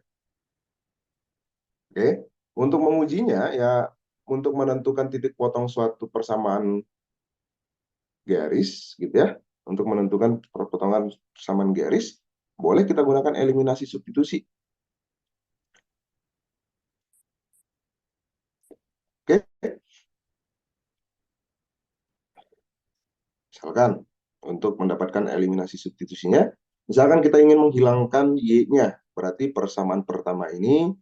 Oke. Untuk mengujinya ya, untuk menentukan titik potong suatu persamaan garis gitu ya, untuk menentukan perpotongan persamaan garis, boleh kita gunakan eliminasi substitusi. Oke. Misalkan untuk mendapatkan eliminasi substitusinya, misalkan kita ingin menghilangkan y-nya, berarti persamaan pertama ini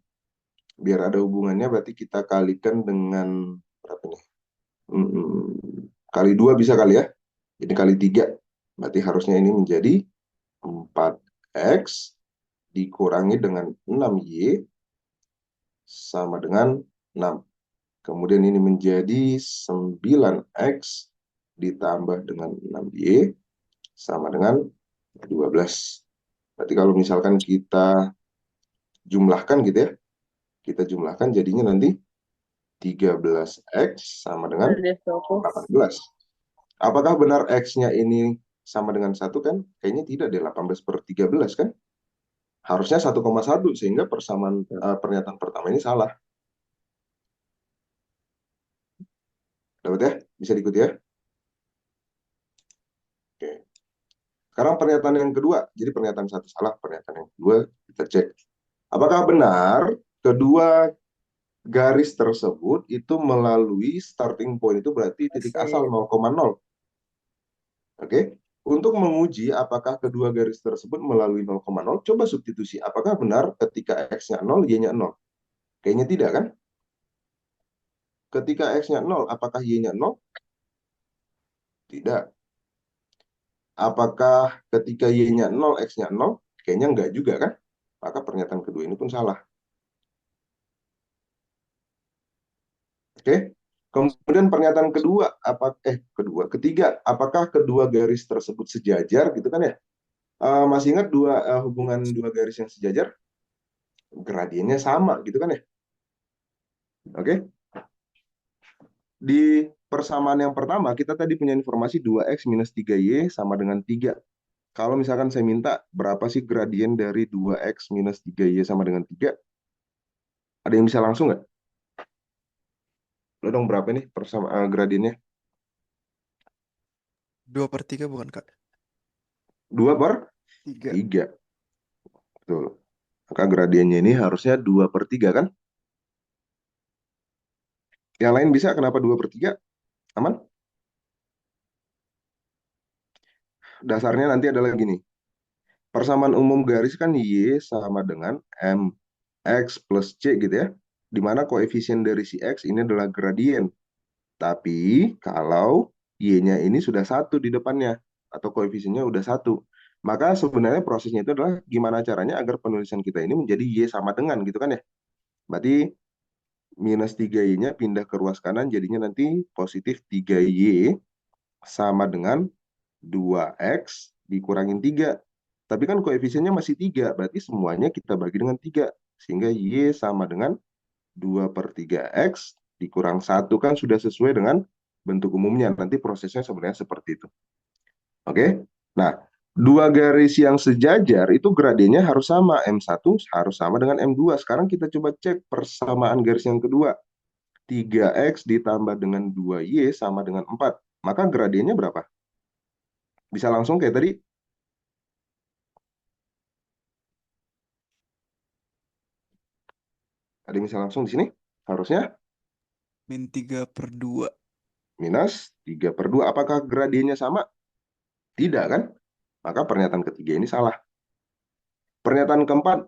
biar ada hubungannya berarti kita kalikan dengan berapa nih? Kali 2 bisa kali ya. Jadi kali 3. Berarti harusnya ini menjadi 4x dikurangi dengan 6y sama dengan 6. Kemudian ini menjadi 9x ditambah dengan 6y sama dengan 12. Berarti kalau misalkan kita jumlahkan gitu ya, kita jumlahkan jadinya nanti 13x sama dengan 18. Apakah benar x-nya ini sama dengan 1 kan? Kayaknya tidak deh, 18/13 kan? Harusnya 1,1 sehingga persamaan pernyataan pertama ini salah. Dapat ya? Bisa diikuti ya? Oke. Sekarang pernyataan yang kedua. Jadi pernyataan satu salah, pernyataan yang kedua kita cek. Apakah benar kedua garis tersebut itu melalui starting point itu berarti titik asal 0,0. Oke. Untuk menguji apakah kedua garis tersebut melalui 0,0, coba substitusi. Apakah benar ketika x-nya 0, y-nya 0? Kayaknya tidak kan? Ketika x-nya 0, apakah y-nya 0? Tidak. Apakah ketika y-nya 0, x-nya 0? Kayaknya enggak juga kan? Maka pernyataan kedua ini pun salah. Oke. Kemudian pernyataan ketiga, apakah kedua garis tersebut sejajar gitu kan ya? Masih ingat hubungan dua garis yang sejajar? Gradiennya sama gitu kan ya? Oke. Di persamaan yang pertama, kita tadi punya informasi 2x minus 3y sama dengan 3. Kalau misalkan saya minta berapa sih gradien dari 2x minus 3y sama dengan 3? Ada yang bisa langsung nggak? Lo dong berapa nih gradiennya? 2/3 bukan, Kak? 2/3. 3. Betul. Maka gradiennya ini harusnya 2/3 kan? Yang lain bisa, kenapa 2/3? Aman? Dasarnya nanti adalah gini. Persamaan umum garis kan Y sama dengan MX plus C gitu ya. Dimana koefisien dari si X ini adalah gradien. Tapi kalau Y-nya ini sudah 1 di depannya, atau koefisiennya udah 1, maka sebenarnya prosesnya itu adalah gimana caranya agar penulisan kita ini menjadi Y sama dengan gitu kan ya. Berarti minus 3Y-nya pindah ke ruas kanan, jadinya nanti positif 3Y sama dengan 2X dikurangin 3. Tapi kan koefisiennya masih 3, berarti semuanya kita bagi dengan 3. Sehingga Y sama dengan 2/3X dikurang 1 kan sudah sesuai dengan bentuk umumnya. Nanti prosesnya sebenarnya seperti itu. Oke? Nah, Dua garis yang sejajar itu gradiennya harus sama. M1 harus sama dengan M2. Sekarang kita coba cek persamaan garis yang kedua. 3X ditambah dengan 2Y sama dengan 4. Maka gradiennya berapa? Bisa langsung kayak tadi. Ada yang bisa langsung di sini? Harusnya Min 3/2. minus 3/2. Apakah gradiennya sama? Tidak kan? Maka pernyataan ketiga ini salah. Pernyataan keempat,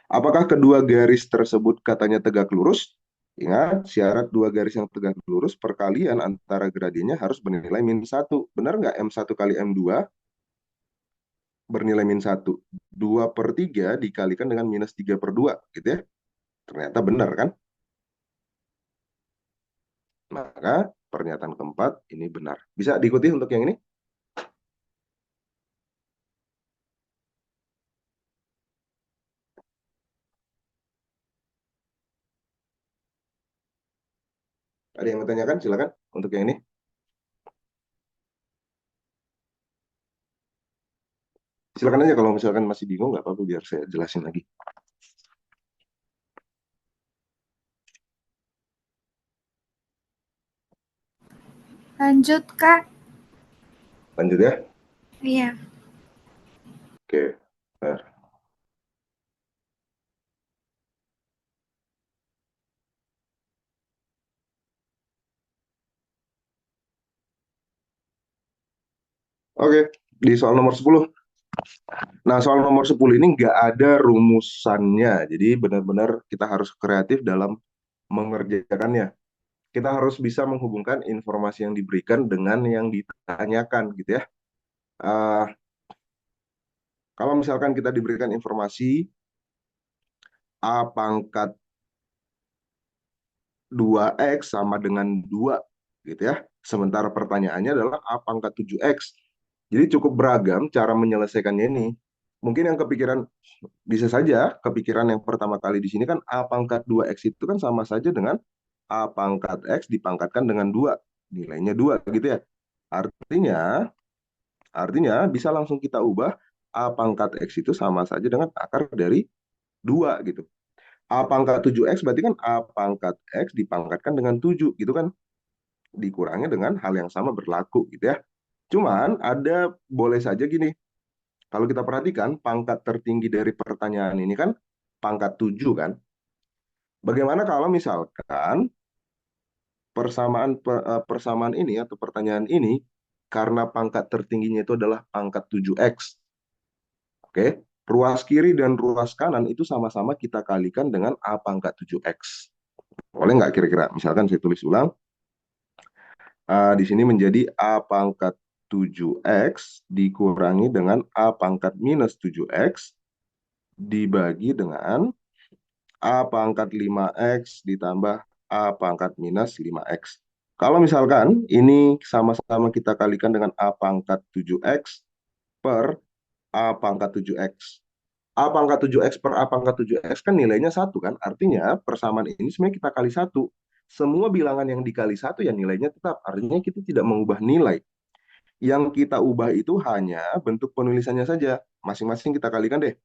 apakah kedua garis tersebut katanya tegak lurus? Ingat, syarat dua garis yang tegak lurus, perkalian antara gradiennya harus bernilai -1. Benar nggak M1 kali M2 bernilai -1? 2/3 dikalikan dengan -3/2, gitu ya. Ternyata benar kan? Maka pernyataan keempat ini benar. Bisa diikuti untuk yang ini? Ada yang bertanyakan? Silakan untuk yang ini. Silakan aja kalau misalkan masih bingung, nggak apa-apa, biar saya jelasin lagi. Lanjut, Kak. Lanjut ya. Iya. Oke. Bentar. Oke, di soal nomor 10. Nah, soal nomor 10 ini nggak ada rumusannya. Jadi benar-benar kita harus kreatif dalam mengerjakannya. Kita harus bisa menghubungkan informasi yang diberikan dengan yang ditanyakan, gitu ya. Eh, kalau misalkan kita diberikan informasi A pangkat 2X sama dengan 2, gitu ya. Sementara pertanyaannya adalah A pangkat 7X. Jadi cukup beragam cara menyelesaikannya ini. Mungkin yang kepikiran, bisa saja kepikiran yang pertama kali di sini kan A pangkat 2X itu kan sama saja dengan A pangkat X dipangkatkan dengan 2. Nilainya 2, gitu ya. Artinya, artinya bisa langsung kita ubah A pangkat X itu sama saja dengan akar dari 2, gitu. A pangkat 7X berarti kan A pangkat X dipangkatkan dengan 7, gitu kan. Dikurangi dengan hal yang sama berlaku, gitu ya. Cuman ada, boleh saja gini, kalau kita perhatikan pangkat tertinggi dari pertanyaan ini kan pangkat 7 kan. Bagaimana kalau misalkan persamaan ini atau pertanyaan ini karena pangkat tertingginya itu adalah pangkat 7X. Oke, ruas kiri dan ruas kanan itu sama-sama kita kalikan dengan A pangkat 7X. Boleh nggak kira-kira? Misalkan saya tulis ulang. Di sini menjadi A pangkat 7X dikurangi dengan A pangkat minus 7X dibagi dengan A pangkat 5X ditambah A pangkat minus 5X. Kalau misalkan ini sama-sama kita kalikan dengan A pangkat 7X per A pangkat 7X. A pangkat 7X per A pangkat 7X kan nilainya 1 kan? Artinya persamaan ini sebenarnya kita kali 1. Semua bilangan yang dikali 1 ya nilainya tetap. Artinya kita tidak mengubah nilai. Yang kita ubah itu hanya bentuk penulisannya saja. Masing-masing kita kalikan deh.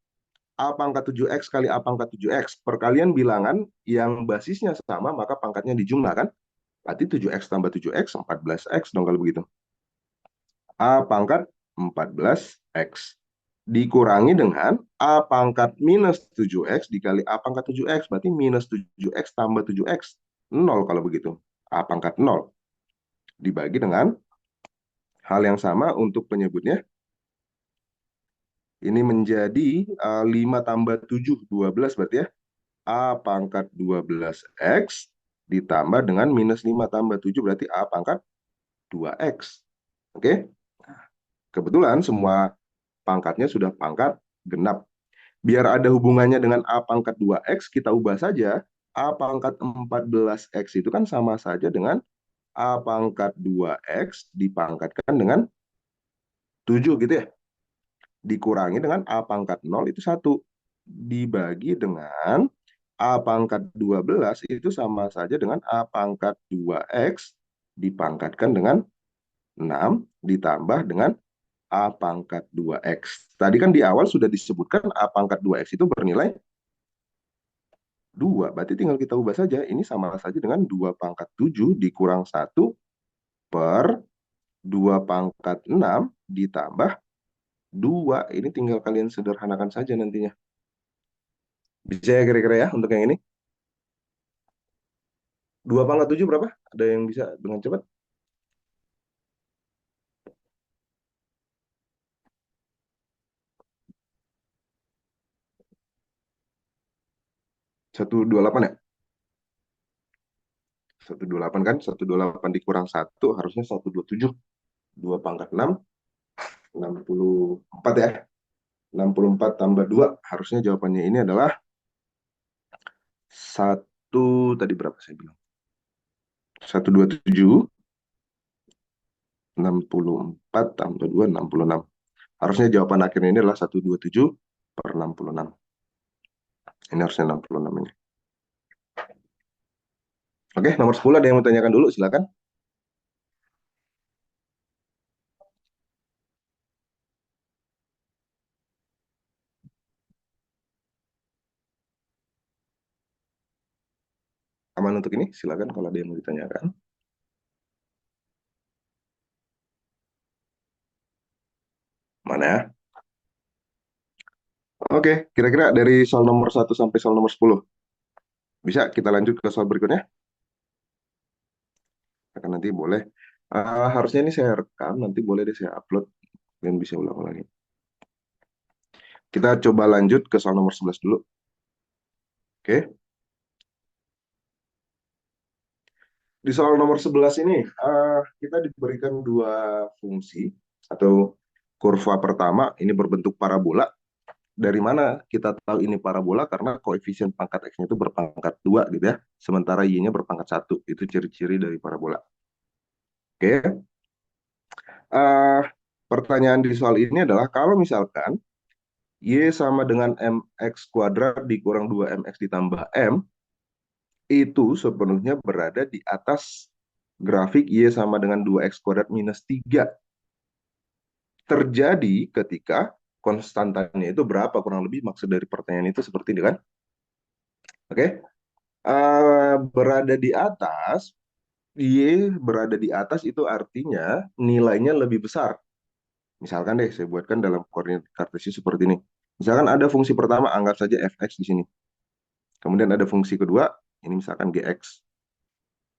A pangkat 7X kali A pangkat 7X. Perkalian bilangan yang basisnya sama, maka pangkatnya dijumlahkan. Berarti 7X tambah 7X, 14X dong kalau begitu. A pangkat 14X. Dikurangi dengan A pangkat minus 7X dikali A pangkat 7X. Berarti minus 7X tambah 7X. 0 kalau begitu. A pangkat 0. Dibagi dengan hal yang sama untuk penyebutnya. Ini menjadi 5 tambah 7, 12 berarti ya. A pangkat 12X ditambah dengan minus 5 tambah 7 berarti A pangkat 2X. Oke? Kebetulan semua pangkatnya sudah pangkat genap. Biar ada hubungannya dengan A pangkat 2X, kita ubah saja. A pangkat 14X itu kan sama saja dengan A pangkat 2X dipangkatkan dengan 7 gitu ya. Dikurangi dengan A pangkat 0 itu 1. Dibagi dengan A pangkat 12 itu sama saja dengan A pangkat 2X dipangkatkan dengan 6 ditambah dengan A pangkat 2X. Tadi kan di awal sudah disebutkan A pangkat 2X itu bernilai 2. Berarti tinggal kita ubah saja. Ini sama saja dengan 2 pangkat 7 dikurang 1 per 2 pangkat 6 ditambah 2. Ini tinggal kalian sederhanakan saja nantinya. Bisa ya kira-kira ya untuk yang ini? 2 pangkat 7 berapa? Ada yang bisa dengan cepat? 128 ya? 128 kan? 128 dikurang 1 harusnya 127. 2 pangkat 6, 64 ya. 64 tambah 2. Harusnya jawabannya ini adalah 1, tadi berapa saya bilang? 127. 64 tambah 2, 66. Harusnya jawaban akhirnya ini adalah 127 per 66. Ini harusnya 66 ini. Oke, nomor 10 ada yang mau tanyakan dulu, silakan. Aman untuk ini, silakan kalau ada yang mau ditanyakan. Mana ya? Oke, kira-kira dari soal nomor 1 sampai soal nomor 10. Bisa kita lanjut ke soal berikutnya? Akan nanti boleh. Harusnya ini saya rekam, nanti boleh deh saya upload dan bisa ulang lagi. Kita coba lanjut ke soal nomor 11 dulu. Oke. Di soal nomor 11 ini, kita diberikan dua fungsi atau kurva pertama ini berbentuk parabola. Dari mana kita tahu ini parabola? Karena koefisien pangkat X-nya itu berpangkat 2 gitu ya. Sementara Y-nya berpangkat 1. Itu ciri-ciri dari parabola. Oke. Pertanyaan di soal ini adalah kalau misalkan Y sama dengan MX kuadrat dikurang 2MX ditambah M, itu sepenuhnya berada di atas grafik Y sama dengan 2X kuadrat minus 3. Terjadi ketika konstantannya itu berapa kurang lebih, maksud dari pertanyaan itu seperti ini kan. Oke. Berada di atas, Y berada di atas itu artinya nilainya lebih besar. Misalkan deh, saya buatkan dalam koordinat kartesius seperti ini. Misalkan ada fungsi pertama, anggap saja fx di sini. Kemudian ada fungsi kedua, ini misalkan gx.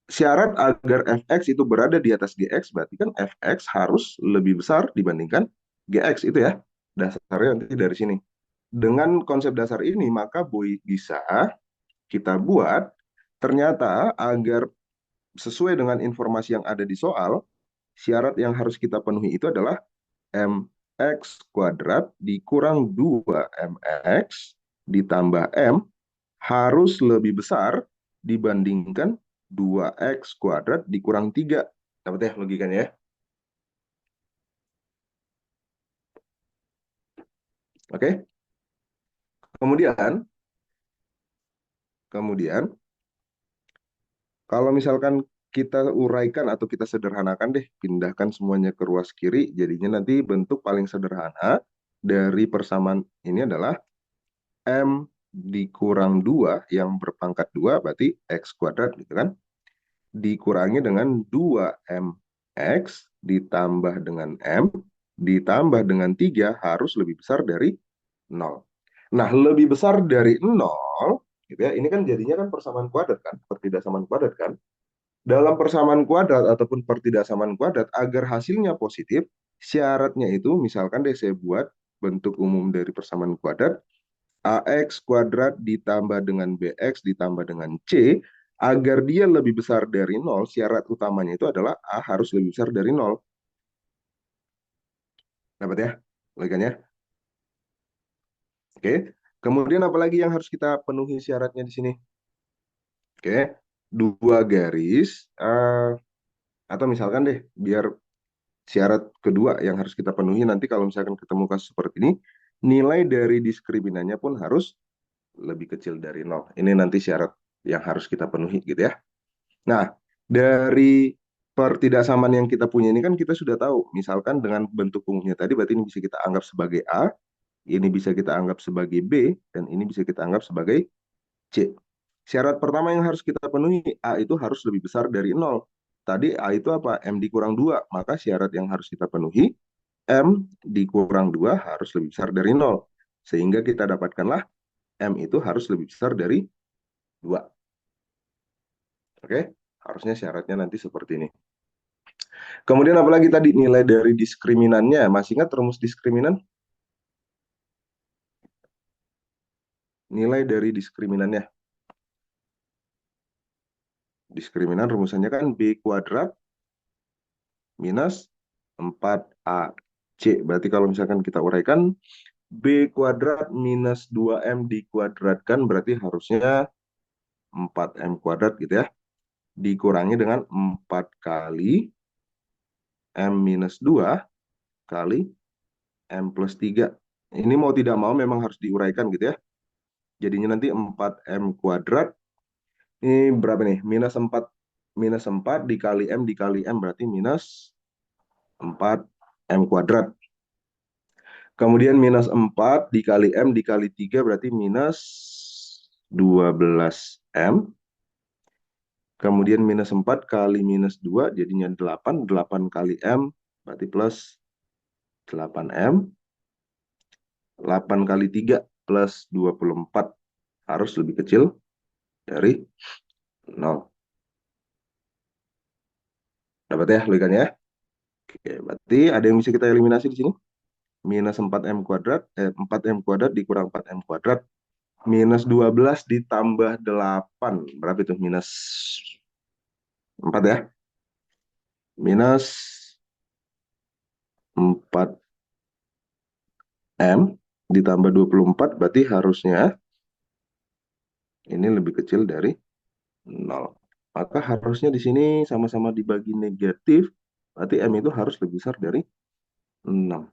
Syarat agar fx itu berada di atas gx, berarti kan fx harus lebih besar dibandingkan gx itu ya. Dasarnya nanti dari sini. Dengan konsep dasar ini, maka bisa kita buat ternyata agar sesuai dengan informasi yang ada di soal, syarat yang harus kita penuhi itu adalah mx kuadrat dikurang 2mx ditambah m harus lebih besar dibandingkan 2x kuadrat dikurang 3. Dapat ya logikanya ya? Oke. Kemudian kalau misalkan kita uraikan atau kita sederhanakan deh, pindahkan semuanya ke ruas kiri, jadinya nanti bentuk paling sederhana dari persamaan ini adalah M dikurang 2 yang berpangkat 2, berarti X kuadrat gitu kan, dikurangi dengan 2MX ditambah dengan M, ditambah dengan 3 harus lebih besar dari 0. Nah, lebih besar dari 0, gitu ya, ini kan jadinya kan persamaan kuadrat kan, pertidaksamaan kuadrat kan. Dalam persamaan kuadrat ataupun pertidaksamaan kuadrat, agar hasilnya positif, syaratnya itu, misalkan deh saya buat bentuk umum dari persamaan kuadrat, AX kuadrat ditambah dengan BX ditambah dengan C, agar dia lebih besar dari 0, syarat utamanya itu adalah A harus lebih besar dari 0. Dapat ya? Logikanya? Oke. Kemudian apalagi yang harus kita penuhi syaratnya di sini? Oke. Dua garis, atau misalkan deh, biar syarat kedua yang harus kita penuhi nanti kalau misalkan ketemu kasus seperti ini, nilai dari diskriminannya pun harus lebih kecil dari 0. Ini nanti syarat yang harus kita penuhi gitu ya. Nah, dari Pertidaksamaan yang kita punya ini kan kita sudah tahu. Misalkan dengan bentuk umumnya tadi, berarti ini bisa kita anggap sebagai A, ini bisa kita anggap sebagai B, dan ini bisa kita anggap sebagai C. Syarat pertama yang harus kita penuhi, A itu harus lebih besar dari 0. Tadi A itu apa? M dikurang 2. Maka syarat yang harus kita penuhi, M dikurang 2 harus lebih besar dari 0. Sehingga kita dapatkanlah M itu harus lebih besar dari 2. Oke? Harusnya syaratnya nanti seperti ini. Kemudian apalagi tadi nilai dari diskriminannya. Masih ingat rumus diskriminan? Nilai dari diskriminannya. Diskriminan rumusannya kan B kuadrat minus 4AC. Berarti kalau misalkan kita uraikan, B kuadrat minus 2M dikuadratkan berarti harusnya 4M kuadrat gitu ya. Dikurangi dengan 4 kali M minus 2 kali M plus 3. Ini mau tidak mau memang harus diuraikan gitu ya. Jadinya nanti 4M kuadrat. Ini berapa nih? Minus 4 dikali M berarti minus 4M kuadrat. Kemudian minus 4 dikali M dikali 3 berarti minus 12M. Kemudian minus 4 kali minus 2 jadinya 8. 8 kali M berarti plus 8M. 8 kali 3 plus 24 harus lebih kecil dari 0. Dapat ya logikanya ya? Oke, berarti ada yang bisa kita eliminasi di sini. Minus 4M kuadrat, 4M kuadrat dikurang 4M kuadrat. Minus 12 ditambah 8. Berapa itu? Minus 4 ya. Minus 4M ditambah 24 berarti harusnya ini lebih kecil dari 0. Maka harusnya di sini sama-sama dibagi negatif, berarti M itu harus lebih besar dari 6.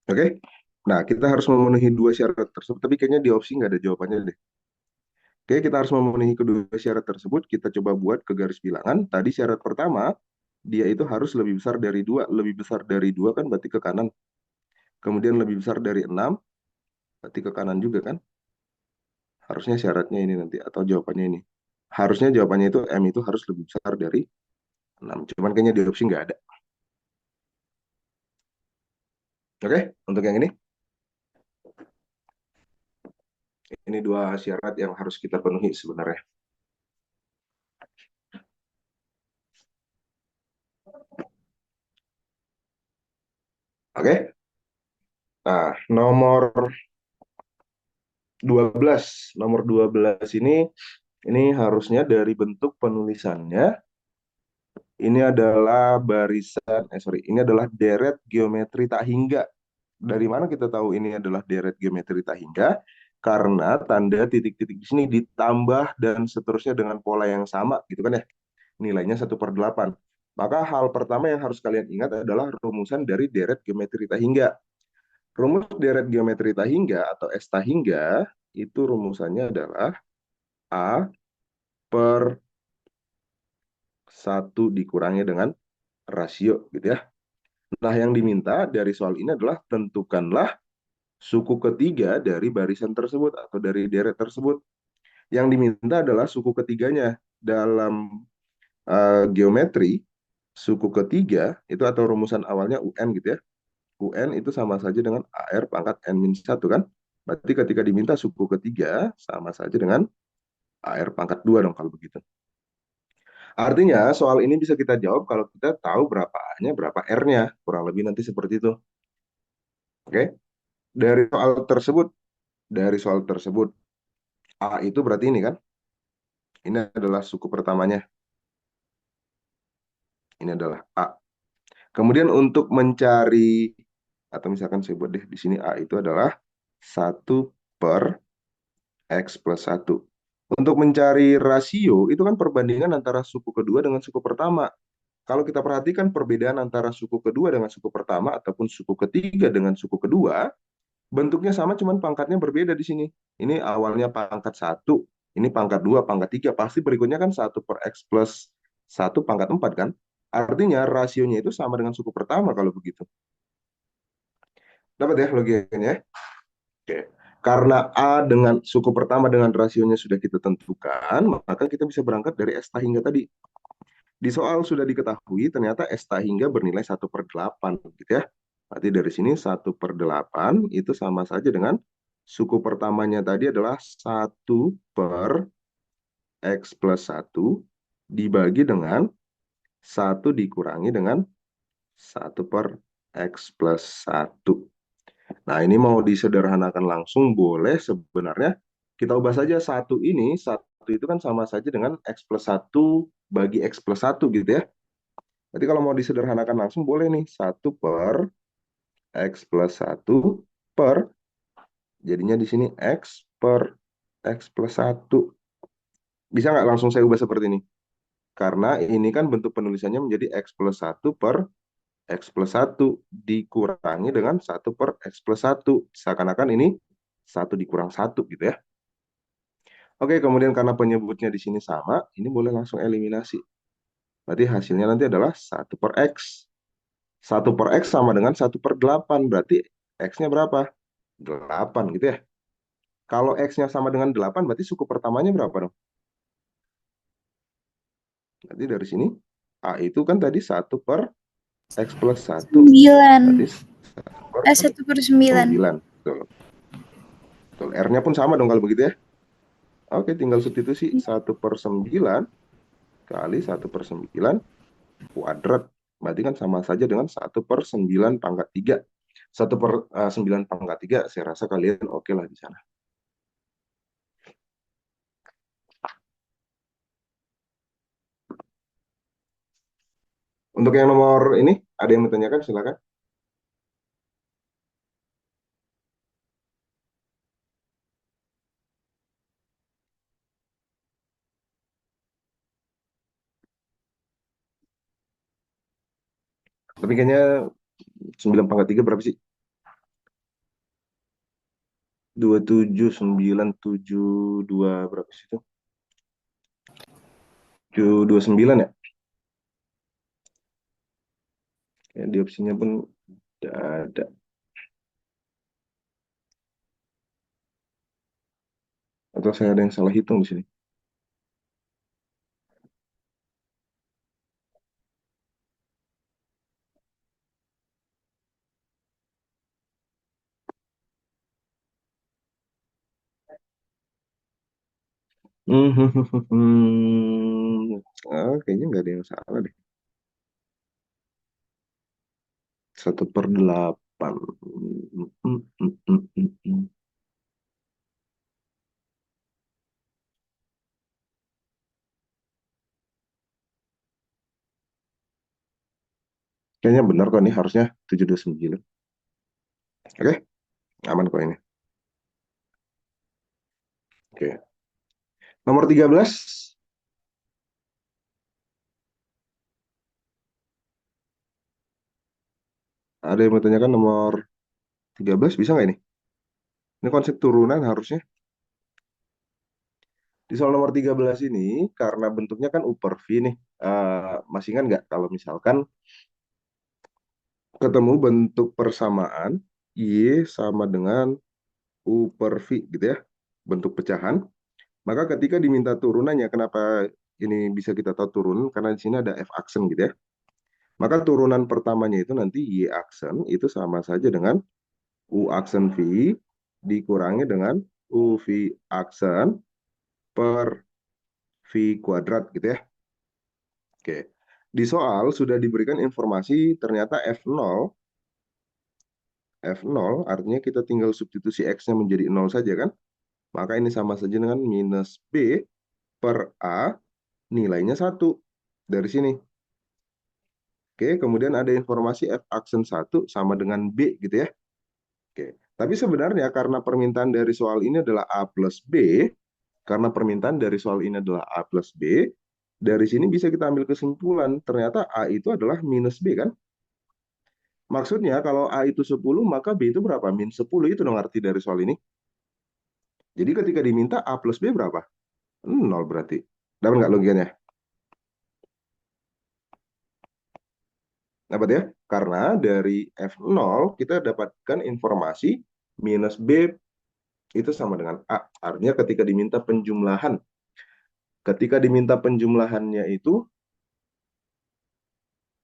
Oke? Nah, kita harus memenuhi dua syarat tersebut, tapi kayaknya di opsi nggak ada jawabannya deh. Oke, kita harus memenuhi kedua syarat tersebut. Kita coba buat ke garis bilangan. Tadi syarat pertama, dia itu harus lebih besar dari 2. Lebih besar dari 2 kan berarti ke kanan. Kemudian lebih besar dari 6, berarti ke kanan juga kan. Harusnya syaratnya ini nanti, atau jawabannya ini. Harusnya jawabannya itu M itu harus lebih besar dari 6. Cuman kayaknya di opsi nggak ada. Oke, untuk yang ini. Ini dua syarat yang harus kita penuhi sebenarnya. Oke. Nah, nomor 12. Nomor 12 ini harusnya dari bentuk penulisannya ini adalah ini adalah deret geometri tak hingga. Dari mana kita tahu ini adalah deret geometri tak hingga? Karena tanda titik-titik di sini ditambah dan seterusnya dengan pola yang sama, gitu kan ya? Nilainya 1/8. Maka hal pertama yang harus kalian ingat adalah rumusan dari deret geometri tak hingga. Rumus deret geometri tak hingga atau S tak hingga itu rumusannya adalah A per 1 dikurangi dengan rasio gitu ya. Nah, yang diminta dari soal ini adalah tentukanlah suku ketiga dari barisan tersebut atau dari deret tersebut. Yang diminta adalah suku ketiganya. Dalam geometri, suku ketiga itu atau rumusan awalnya UN gitu ya. UN itu sama saja dengan AR pangkat N-1 kan. Berarti ketika diminta suku ketiga sama saja dengan AR pangkat 2 dong kalau begitu. Artinya soal ini bisa kita jawab kalau kita tahu berapa A-nya, berapa R-nya. Kurang lebih nanti seperti itu. Oke. Dari soal tersebut, A itu berarti ini kan. Ini adalah suku pertamanya. Ini adalah A. Kemudian untuk mencari, atau misalkan saya buat deh, di sini A itu adalah 1 per X plus 1. Untuk mencari rasio, itu kan perbandingan antara suku kedua dengan suku pertama. Kalau kita perhatikan perbedaan antara suku kedua dengan suku pertama, ataupun suku ketiga dengan suku kedua, bentuknya sama, cuman pangkatnya berbeda di sini. Ini awalnya pangkat 1, Ini pangkat 2, pangkat 3. Pasti berikutnya kan 1 per X plus 1 pangkat 4 kan? Artinya rasionya itu sama dengan suku pertama kalau begitu. Dapat ya logikanya? Oke. Karena A dengan suku pertama dengan rasionya sudah kita tentukan, maka kita bisa berangkat dari S hingga tadi. Di soal sudah diketahui ternyata S hingga bernilai 1/8 gitu ya. Berarti dari sini 1/8 itu sama saja dengan suku pertamanya tadi adalah 1 per X plus 1 dibagi dengan 1 dikurangi dengan 1 per X plus 1. Nah, ini mau disederhanakan langsung boleh sebenarnya. Kita ubah saja satu ini, satu itu kan sama saja dengan X plus 1 bagi X plus 1 gitu ya. Jadi kalau mau disederhanakan langsung boleh nih, 1 per X plus 1 per, jadinya di sini X per X plus 1. Bisa nggak langsung saya ubah seperti ini? Karena ini kan bentuk penulisannya menjadi X plus 1 per X plus 1 dikurangi dengan 1 per X plus 1. Seakan-akan ini 1 dikurang 1 gitu ya. Oke, kemudian karena penyebutnya di sini sama, ini boleh langsung eliminasi. Berarti hasilnya nanti adalah 1 per X. 1 per X sama dengan 1/8. Berarti X-nya berapa? 8 gitu ya. Kalau X-nya sama dengan 8, berarti suku pertamanya berapa dong? Berarti dari sini, A itu kan tadi 1 per X plus 1. 9. Berarti 1 per 1/9. 9. Betul. Betul. R-nya pun sama dong kalau begitu ya. Oke, tinggal substitusi 1/9 kali 1/9 kuadrat. Berarti kan sama saja dengan 1/9 pangkat 3. 1/9 pangkat 3, saya rasa kalian oke lah di sana. Untuk yang nomor ini, ada yang bertanyakan, silakan. Tapi kayaknya 9/3 berapa sih? 27972 berapa sih itu? 729 ya? Ya, di opsinya pun tidak ada. Atau saya ada yang salah hitung di sini. Kayaknya nggak ada yang salah deh. 1/8. Kayaknya benar kok nih, harusnya 729. Oke, aman kok ini. Oke. Nomor 13. Ada yang bertanyakan nomor 13, bisa nggak ini? Ini konsep turunan harusnya. Di soal nomor 13 ini, karena bentuknya kan U per V nih. Masih ingat nggak kalau misalkan ketemu bentuk persamaan Y sama dengan U per V gitu ya, bentuk pecahan. Maka ketika diminta turunannya, kenapa ini bisa kita tahu turun? Karena di sini ada F aksen gitu ya. Maka turunan pertamanya itu nanti Y aksen itu sama saja dengan U aksen V dikurangi dengan U V aksen per V kuadrat gitu ya. Oke. Di soal sudah diberikan informasi ternyata F0 artinya kita tinggal substitusi X-nya menjadi 0 saja kan? Maka ini sama saja dengan minus B per A nilainya 1 dari sini. Oke, kemudian ada informasi F aksen 1 sama dengan B gitu ya. Oke, tapi sebenarnya karena permintaan dari soal ini adalah A plus B, karena permintaan dari soal ini adalah A plus B, dari sini bisa kita ambil kesimpulan, ternyata A itu adalah minus B kan? Maksudnya kalau A itu 10, maka B itu berapa? Min 10, itu dong arti dari soal ini. Jadi ketika diminta A plus B berapa? Nol berarti. Dapat nggak logikanya? Dapat ya? Karena dari F0 kita dapatkan informasi minus B itu sama dengan A. Artinya ketika diminta penjumlahannya itu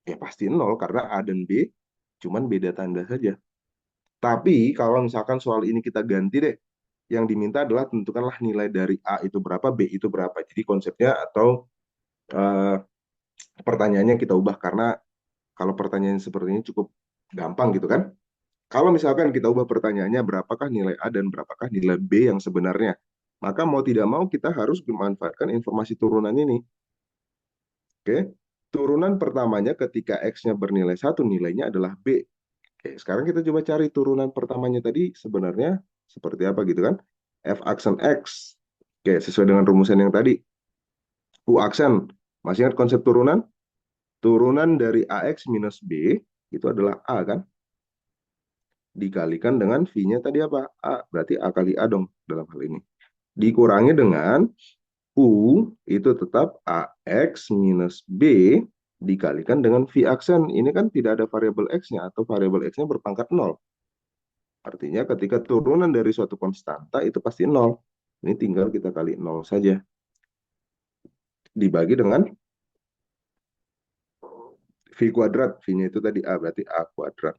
ya pasti nol karena A dan B cuman beda tanda saja. Tapi kalau misalkan soal ini kita ganti deh, yang diminta adalah tentukanlah nilai dari A itu berapa, B itu berapa. Jadi konsepnya atau eh, pertanyaannya kita ubah karena kalau pertanyaan seperti ini cukup gampang gitu kan. Kalau misalkan kita ubah pertanyaannya berapakah nilai A dan berapakah nilai B yang sebenarnya, maka mau tidak mau kita harus memanfaatkan informasi turunan ini. Oke, turunan pertamanya ketika X-nya bernilai 1, nilainya adalah B. Oke, sekarang kita coba cari turunan pertamanya tadi sebenarnya seperti apa gitu kan. F aksen X. Oke, sesuai dengan rumusan yang tadi. U aksen. Masih ingat konsep turunan? Turunan dari AX minus B itu adalah A kan? Dikalikan dengan V-nya tadi apa? A. Berarti A kali A dong dalam hal ini. Dikurangi dengan U itu tetap AX minus B dikalikan dengan V aksen. Ini kan tidak ada variabel X-nya atau variabel X-nya berpangkat 0. Artinya ketika turunan dari suatu konstanta itu pasti 0. Ini tinggal kita kali 0 saja. Dibagi dengan V kuadrat. V-nya itu tadi A, berarti A kuadrat.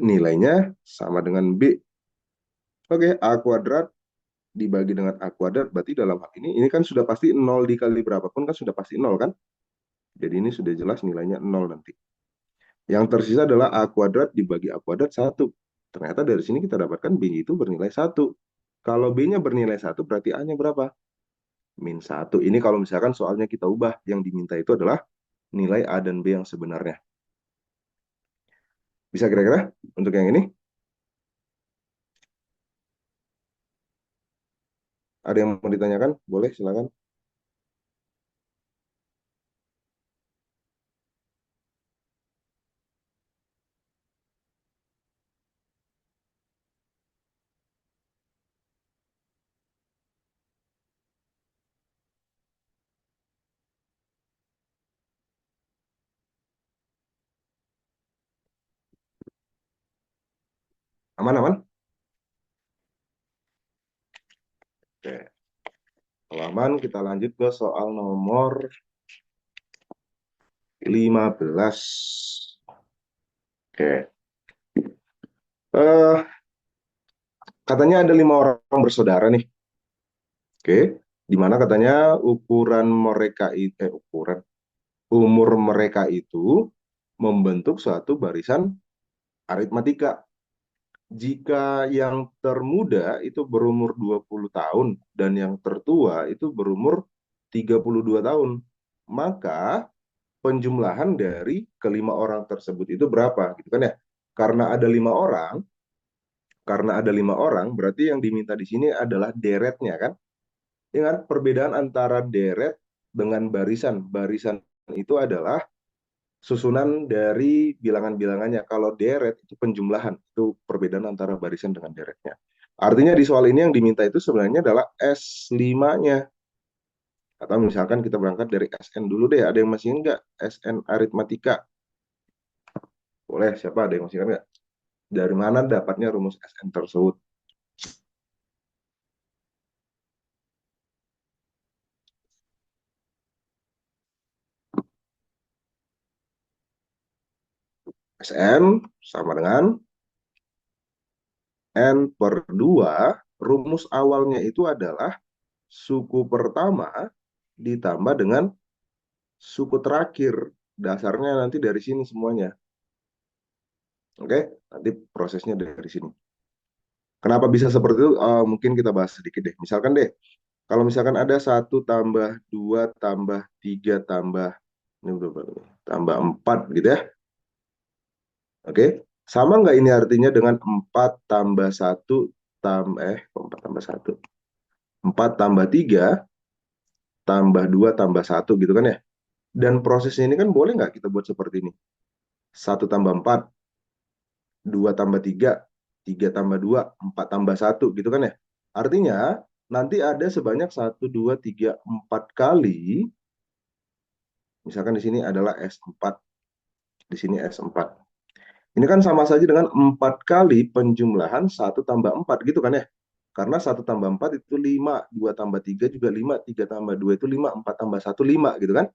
Nilainya sama dengan B. Oke, A kuadrat dibagi dengan A kuadrat, berarti dalam hal ini kan sudah pasti 0 dikali berapapun kan sudah pasti 0 kan? Jadi ini sudah jelas nilainya 0 nanti. Yang tersisa adalah A kuadrat dibagi A kuadrat 1. Ternyata dari sini kita dapatkan B itu bernilai 1. Kalau B-nya bernilai 1, berarti A-nya berapa? Min 1. Ini kalau misalkan soalnya kita ubah, yang diminta itu adalah nilai A dan B yang sebenarnya. Bisa kira-kira untuk yang ini? Ada yang mau ditanyakan? Boleh, silakan. Aman-aman? Oke. Kalau aman, kita lanjut ke soal nomor 15. Oke. Eh, katanya ada 5 orang bersaudara nih. Oke. Di mana katanya umur mereka itu membentuk suatu barisan aritmatika. Jika yang termuda itu berumur 20 tahun dan yang tertua itu berumur 32 tahun, maka penjumlahan dari kelima orang tersebut itu berapa gitu kan ya? Karena ada 5 orang, berarti yang diminta di sini adalah deretnya kan? Ingat perbedaan antara deret dengan barisan. Barisan itu adalah susunan dari bilangan-bilangannya. Kalau deret itu penjumlahan, itu perbedaan antara barisan dengan deretnya. Artinya di soal ini yang diminta itu sebenarnya adalah S5-nya. Atau misalkan kita berangkat dari SN dulu deh, ada yang masih enggak? SN aritmatika. Boleh, siapa ada yang masih enggak? Dari mana dapatnya rumus SN tersebut? SN sama dengan N per 2, rumus awalnya itu adalah suku pertama ditambah dengan suku terakhir. Dasarnya nanti dari sini semuanya. Oke, nanti prosesnya dari sini. Kenapa bisa seperti itu? Mungkin kita bahas sedikit deh. Misalkan deh, kalau misalkan ada 1 tambah 2 tambah 3 ini berapa nih? Tambah 4 gitu ya. Oke, sama nggak ini artinya dengan 4 tambah 1 4 tambah 1. 4 tambah 3 tambah 2 tambah 1 gitu kan ya. Dan prosesnya ini kan boleh nggak kita buat seperti ini? 1 tambah 4, 2 tambah 3, 3 tambah 2, 4 tambah 1 gitu kan ya. Artinya nanti ada sebanyak 1, 2, 3, 4 kali. Misalkan di sini adalah S4. Di sini S4. Ini kan sama saja dengan 4 kali penjumlahan 1 tambah 4 gitu kan ya. Karena 1 tambah 4 itu 5, 2 tambah 3 juga 5, 3 tambah 2 itu 5, 4 tambah 1 5 gitu kan.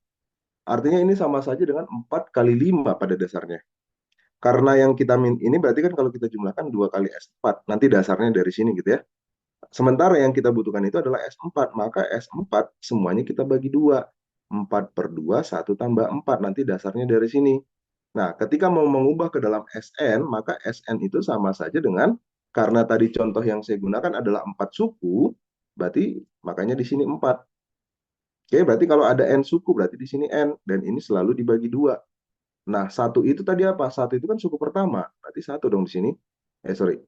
Artinya ini sama saja dengan 4 kali 5 pada dasarnya. Karena yang kita ini berarti kan kalau kita jumlahkan 2 kali S4, nanti dasarnya dari sini gitu ya. Sementara yang kita butuhkan itu adalah S4, maka S4 semuanya kita bagi 2. 4 per 2, 1 tambah 4, nanti dasarnya dari sini. Nah, ketika mau mengubah ke dalam SN, maka SN itu sama saja dengan, karena tadi contoh yang saya gunakan adalah 4 suku, berarti makanya di sini 4. Oke, berarti kalau ada N suku, berarti di sini N, dan ini selalu dibagi 2. Nah, 1 itu tadi apa? 1 itu kan suku pertama, berarti 1 dong di sini. Sorry,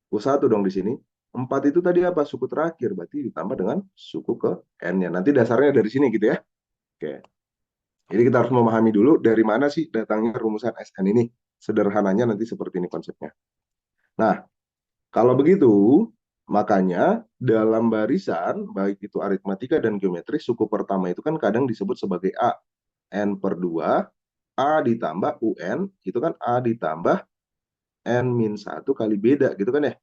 U1 dong di sini. 4 itu tadi apa? Suku terakhir, berarti ditambah dengan suku ke N-nya. Nanti dasarnya dari sini gitu ya. Oke. Jadi kita harus memahami dulu dari mana sih datangnya rumusan SN ini. Sederhananya nanti seperti ini konsepnya. Nah, kalau begitu, makanya dalam barisan, baik itu aritmatika dan geometri, suku pertama itu kan kadang disebut sebagai A. N per 2, A ditambah UN, itu kan A ditambah N min 1 kali beda, gitu kan ya.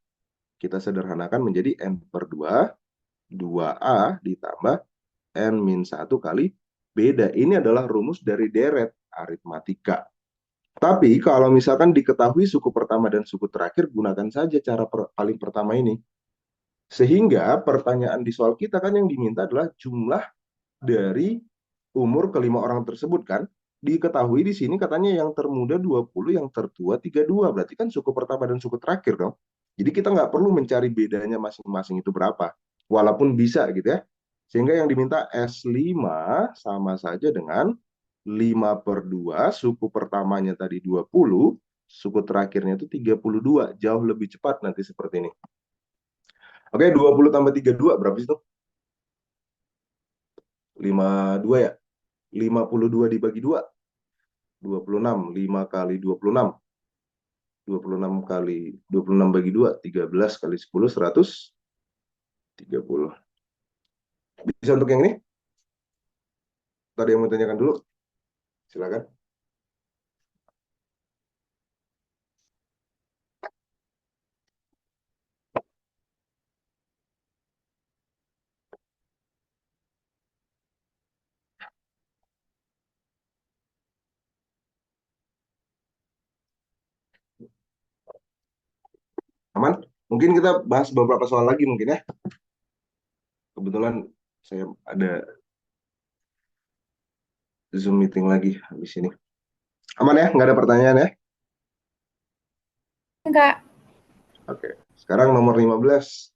Kita sederhanakan menjadi N per 2, 2A ditambah N min 1 kali beda. Ini adalah rumus dari deret aritmatika. Tapi kalau misalkan diketahui suku pertama dan suku terakhir, gunakan saja cara paling pertama ini. Sehingga pertanyaan di soal kita kan yang diminta adalah jumlah dari umur kelima orang tersebut kan. Diketahui di sini katanya yang termuda 20, yang tertua 32. Berarti kan suku pertama dan suku terakhir dong. Jadi kita nggak perlu mencari bedanya masing-masing itu berapa. Walaupun bisa gitu ya. Sehingga yang diminta S5 sama saja dengan 5 per 2, suku pertamanya tadi 20, suku terakhirnya itu 32. Jauh lebih cepat nanti seperti ini. Oke, 20 tambah 32 berapa sih itu? 52 ya? 52 dibagi 2. 26. 5 kali 26. 26 kali 26 bagi 2. 13 kali 10, 130. Bisa untuk yang ini? Tadi yang mau tanyakan dulu? Silakan. Aman? Mungkin kita bahas beberapa soal lagi mungkin ya. Kebetulan saya ada Zoom meeting lagi habis ini. Aman ya? Nggak ada pertanyaan ya? Enggak. Oke. Sekarang nomor 15.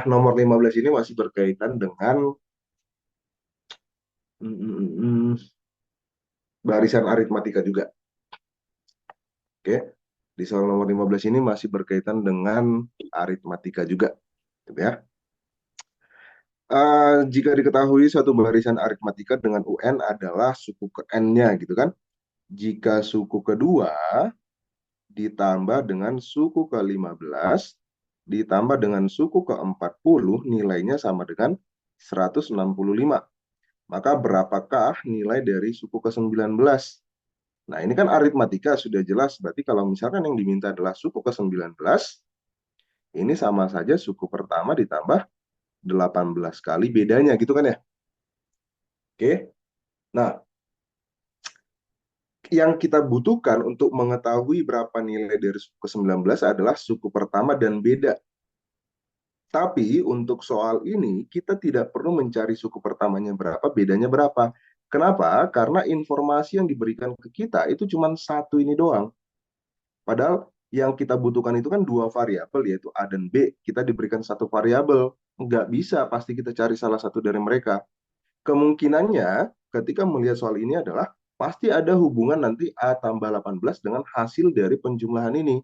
Nomor 15 ini masih berkaitan dengan barisan aritmatika juga. Oke. Di soal nomor 15 ini masih berkaitan dengan aritmatika juga. Gitu ya. Jika diketahui suatu barisan aritmatika dengan UN adalah suku ke N-nya gitu kan. Jika suku kedua ditambah dengan suku ke-15 ditambah dengan suku ke-40 nilainya sama dengan 165. Maka berapakah nilai dari suku ke-19? Nah, ini kan aritmatika sudah jelas. Berarti kalau misalkan yang diminta adalah suku ke-19, ini sama saja suku pertama ditambah 18 kali bedanya gitu kan ya. Oke. Nah, yang kita butuhkan untuk mengetahui berapa nilai dari suku ke-19 adalah suku pertama dan beda. Tapi untuk soal ini kita tidak perlu mencari suku pertamanya berapa, bedanya berapa. Kenapa? Karena informasi yang diberikan ke kita itu cuma satu ini doang. Padahal yang kita butuhkan itu kan dua variabel, yaitu A dan B. Kita diberikan satu variabel. Nggak bisa pasti kita cari salah satu dari mereka. Kemungkinannya ketika melihat soal ini adalah pasti ada hubungan nanti A tambah 18 dengan hasil dari penjumlahan ini.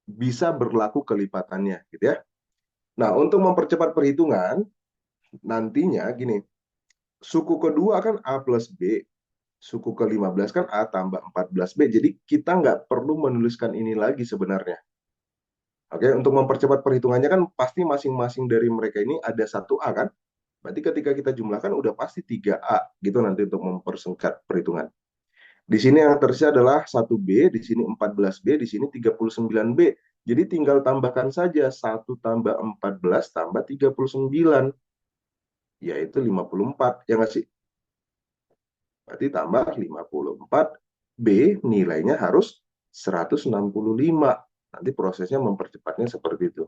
Bisa berlaku kelipatannya, gitu ya. Nah, untuk mempercepat perhitungan, nantinya gini, suku kedua kan A plus B, suku ke-15 kan A tambah 14B, jadi kita nggak perlu menuliskan ini lagi sebenarnya. Oke, untuk mempercepat perhitungannya kan pasti masing-masing dari mereka ini ada satu A kan? Berarti ketika kita jumlahkan udah pasti 3A gitu nanti untuk mempersingkat perhitungan. Di sini yang tersisa adalah 1B, di sini 14B, di sini 39B. Jadi tinggal tambahkan saja 1 tambah 14 tambah 39, yaitu 54. Ya nggak sih? Berarti tambah 54B, nilainya harus 165. Nanti prosesnya mempercepatnya seperti itu.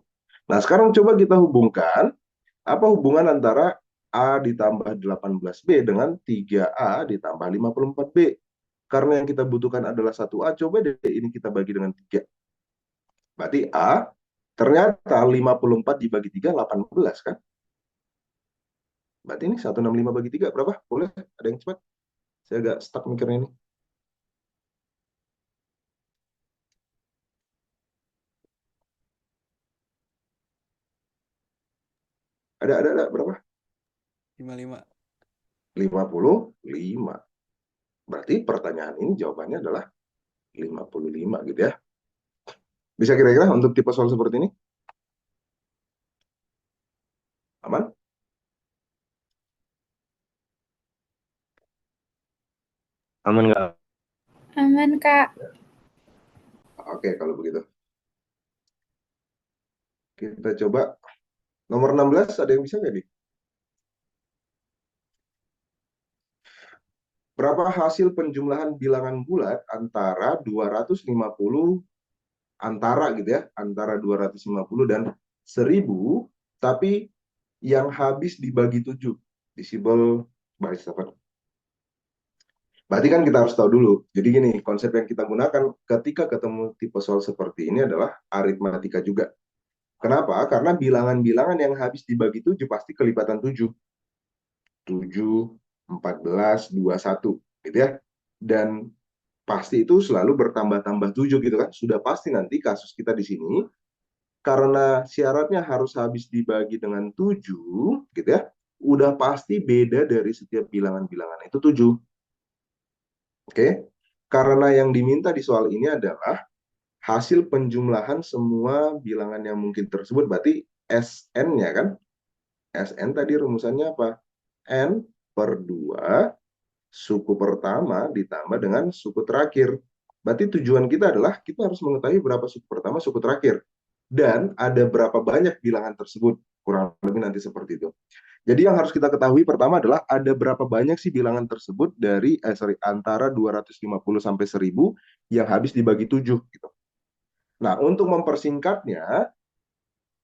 Nah, sekarang coba kita hubungkan apa hubungan antara A ditambah 18B dengan 3A ditambah 54B. Karena yang kita butuhkan adalah 1A, coba deh ini kita bagi dengan 3. Berarti A, ternyata 54 dibagi 3, 18 kan? Berarti ini 165 bagi 3, berapa? Boleh? Ada yang cepat? Saya agak stuck mikirnya ini. Ada, berapa? 55. 55. Berarti pertanyaan ini jawabannya adalah 55 gitu ya. Bisa kira-kira untuk tipe soal seperti ini? Aman? Aman nggak? Aman, Kak. Oke, kalau begitu. Kita coba nomor 16, ada yang bisa nggak nih? Berapa hasil penjumlahan bilangan bulat antara 250 antara gitu ya, antara 250 dan 1000, tapi yang habis dibagi 7, disable by 7. Berarti kan kita harus tahu dulu. Jadi gini, konsep yang kita gunakan ketika ketemu tipe soal seperti ini adalah aritmatika juga. Kenapa? Karena bilangan-bilangan yang habis dibagi 7 pasti kelipatan 7. 7, 14, 21 gitu ya. Dan pasti itu selalu bertambah-tambah 7 gitu kan. Sudah pasti nanti kasus kita di sini karena syaratnya harus habis dibagi dengan 7 gitu ya. Udah pasti beda dari setiap bilangan-bilangan itu 7. Oke. Karena yang diminta di soal ini adalah hasil penjumlahan semua bilangan yang mungkin tersebut, berarti SN-nya kan. SN tadi rumusannya apa? N per 2 suku pertama ditambah dengan suku terakhir. Berarti tujuan kita adalah kita harus mengetahui berapa suku pertama, suku terakhir. Dan ada berapa banyak bilangan tersebut. Kurang lebih nanti seperti itu. Jadi yang harus kita ketahui pertama adalah ada berapa banyak sih bilangan tersebut dari antara 250 sampai 1000 yang habis dibagi 7 gitu. Nah, untuk mempersingkatnya,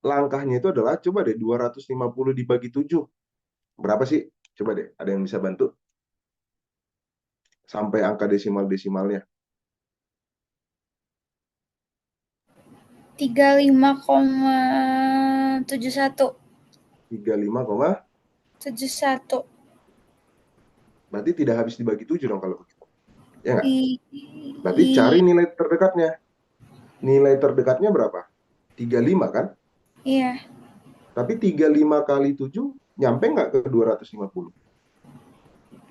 langkahnya itu adalah coba deh 250 dibagi 7. Berapa sih? Coba deh, ada yang bisa bantu? Sampai angka desimal-desimalnya. 35,71. 35,71. 71. Berarti tidak habis dibagi 7 dong kalau begitu. Ya nggak? I, Berarti cari nilai terdekatnya. Nilai terdekatnya berapa? 35 kan? iya. Tapi 35 kali 7 nyampe nggak ke 250?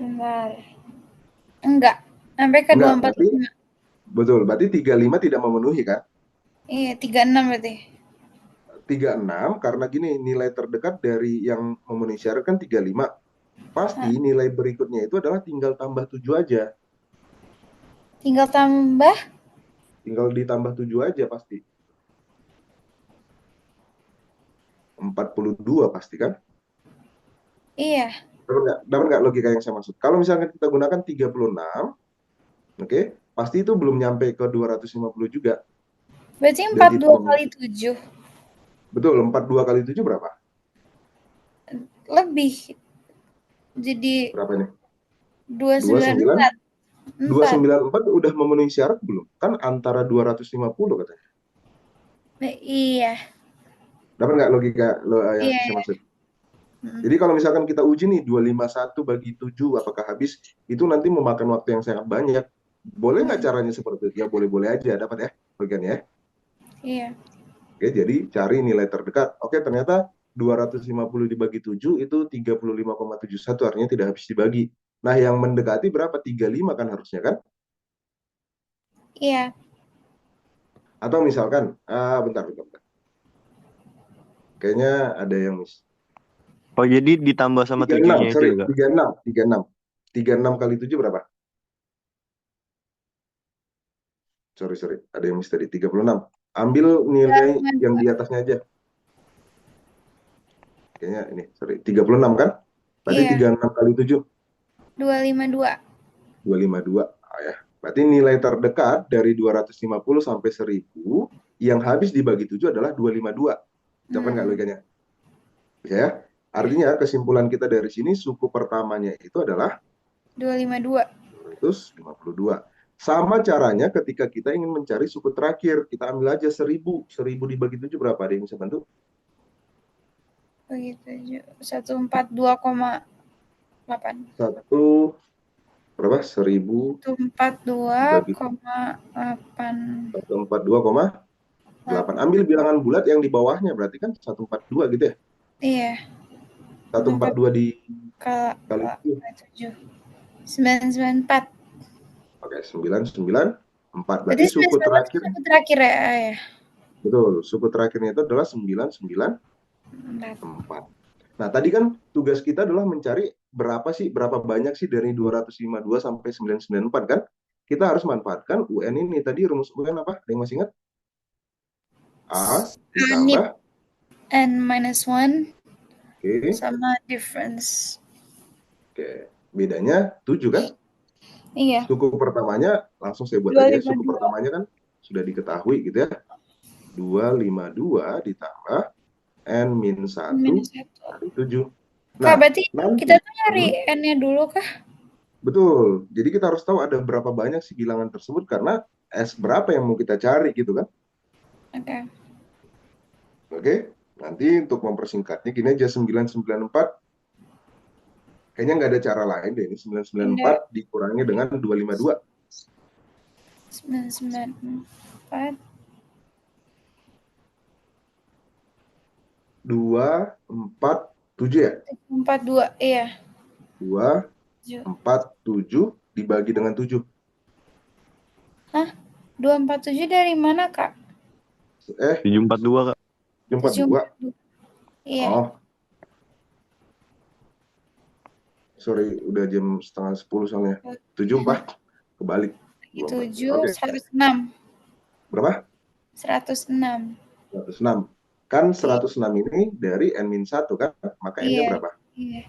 Bentar. Enggak. Sampai ke Enggak, berarti 245. betul. Berarti 35 tidak memenuhi kan? Iya, 36 berarti. 36 karena gini, nilai terdekat dari yang memenuhi syarat kan 35. Pasti nilai berikutnya itu adalah tinggal tambah 7 aja. Tinggal tambah. Tinggal ditambah 7 aja pasti. 42 pasti kan? Iya. Dapat nggak logika yang saya maksud? Kalau misalnya kita gunakan 36, oke, pasti itu belum nyampe ke 250 juga. Berarti Dan 42 tidak kali 7. betul, 42 kali 7 berapa? Lebih. Jadi Berapa nih? 294. 294 udah memenuhi syarat belum? Kan antara 250 katanya. Iya. Dapat nggak logika yang Iya. saya maksud? Jadi kalau misalkan kita uji nih 251 bagi 7 apakah habis, itu nanti memakan waktu yang sangat banyak. Boleh nggak caranya seperti itu? Ya boleh-boleh aja, dapat ya bagian ya. Iya. Oke, jadi cari nilai terdekat. Oke, ternyata 250 dibagi 7 itu 35,71, artinya tidak habis dibagi. Nah, yang mendekati berapa? 35 kan harusnya kan? Iya. Atau misalkan, bentar. Kayaknya ada yang miss. Oh, jadi ditambah sama 36, 7-nya itu sorry, ya, Kak? 36, 36. 36 kali 7 berapa? Sorry, ada yang miss tadi. 36. Ambil nilai yang di atasnya aja. Kayaknya ini, sorry. 36 kan? Berarti Iya, 36 kali 7, 252. 252. Ah, ya. Berarti nilai terdekat dari 250 sampai 1000 yang habis dibagi 7 adalah 252. Ucapkan nggak logikanya? Bisa ya? Artinya kesimpulan kita dari sini suku pertamanya itu adalah 252. 252. Sama caranya ketika kita ingin mencari suku terakhir, kita ambil aja 1000. 1000 dibagi 7 berapa? Ada yang bisa bantu? Begitu. 142,8. Satu, berapa? 1000 dibagi 142,8. 142,8. Ambil bilangan bulat yang di bawahnya, berarti kan 142 gitu ya? Iya, 142 kali 7. 7. 994. Oke, 994. Berarti Berarti suku 994 itu terakhir, suku terakhir ya? betul, suku terakhirnya itu adalah 994. Nah, tadi kan tugas kita adalah mencari berapa banyak sih dari 252 sampai 994 kan? Kita harus manfaatkan UN ini. Tadi rumus UN apa? Ada yang masih ingat? A NIP ditambah, N-1 oke, sama difference. oke. Bedanya 7 kan? Iya, Suku pertamanya, langsung saya buat aja. Suku 252. pertamanya kan sudah diketahui gitu ya. 252 ditambah N-1 Minus 1. kali 7. Kak, Nah, berarti nanti, kita tuh nyari N-nya dulu kah? betul. Jadi kita harus tahu ada berapa banyak sih bilangan tersebut karena S berapa yang mau kita cari gitu kan. Oke. Oke, nanti untuk mempersingkatnya gini aja 994. Kayaknya nggak ada cara lain deh ini 994 dikurangi dengan 252. 994. 247 ya? 42, iya. 247 dibagi dengan 7. Hah? 247 dari mana, Kak? 742, Kak. 742. 742. Iya. Oh, sorry, udah jam setengah 10 soalnya. 74, kebalik. 7, Oke, 106. berapa? 106. 106. Kan 106 ini dari N-1 kan? Maka N-nya Iya. berapa? Iya.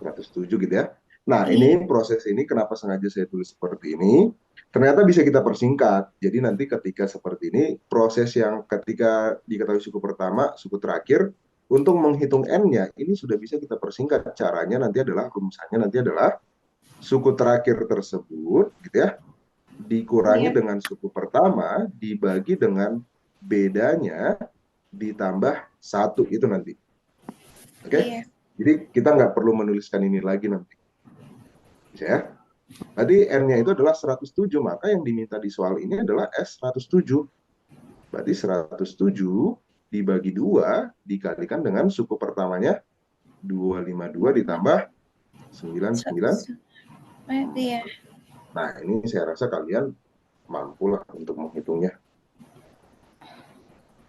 107 gitu ya. Nah, Iya. ini proses ini kenapa sengaja saya tulis seperti ini? Ternyata bisa kita persingkat. Jadi nanti ketika seperti ini, proses yang ketika diketahui suku pertama, suku terakhir, untuk menghitung N-nya, ini sudah bisa kita persingkat. Caranya nanti adalah, rumusannya nanti adalah suku terakhir tersebut, gitu ya, dikurangi Iya. dengan suku pertama, dibagi dengan bedanya, ditambah 1 itu nanti. Oke? Iya. Jadi kita nggak perlu menuliskan ini lagi nanti. Bisa ya? Tadi R-nya itu adalah 107, maka yang diminta di soal ini adalah S 107. Berarti 107 dibagi 2 dikalikan dengan suku pertamanya 252 ditambah 99. Iya. Nah, ini saya rasa kalian mampu lah untuk menghitungnya.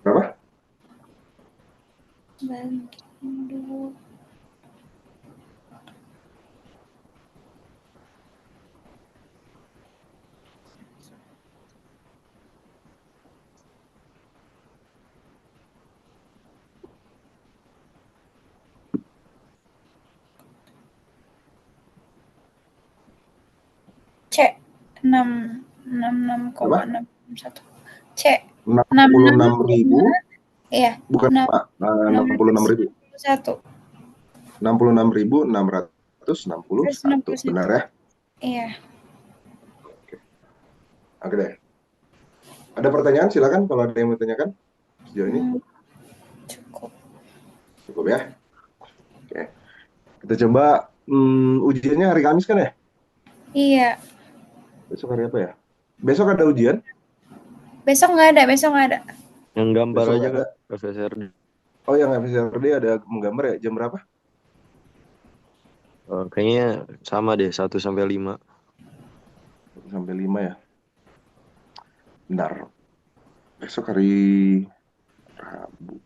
Berapa? Bagi 2. C 66,61. C 66.000. Iya. Bukan, Pak. 66.000. 66.661. Benar ya? Iya. Oke deh. Ada pertanyaan? Silakan kalau ada yang mau tanyakan sejauh ini. Cukup ya. Oke. Kita coba ujiannya hari Kamis kan ya? Iya. Besok hari apa ya? Besok ada ujian? Besok nggak ada. Yang gambar Besok aja, ada. Kak. Profesor. Oh, yang FSRD ada menggambar ya? Jam berapa? Kayaknya sama deh, 1 sampai 5. 1 sampai 5 ya. Bentar. Besok hari Rabu.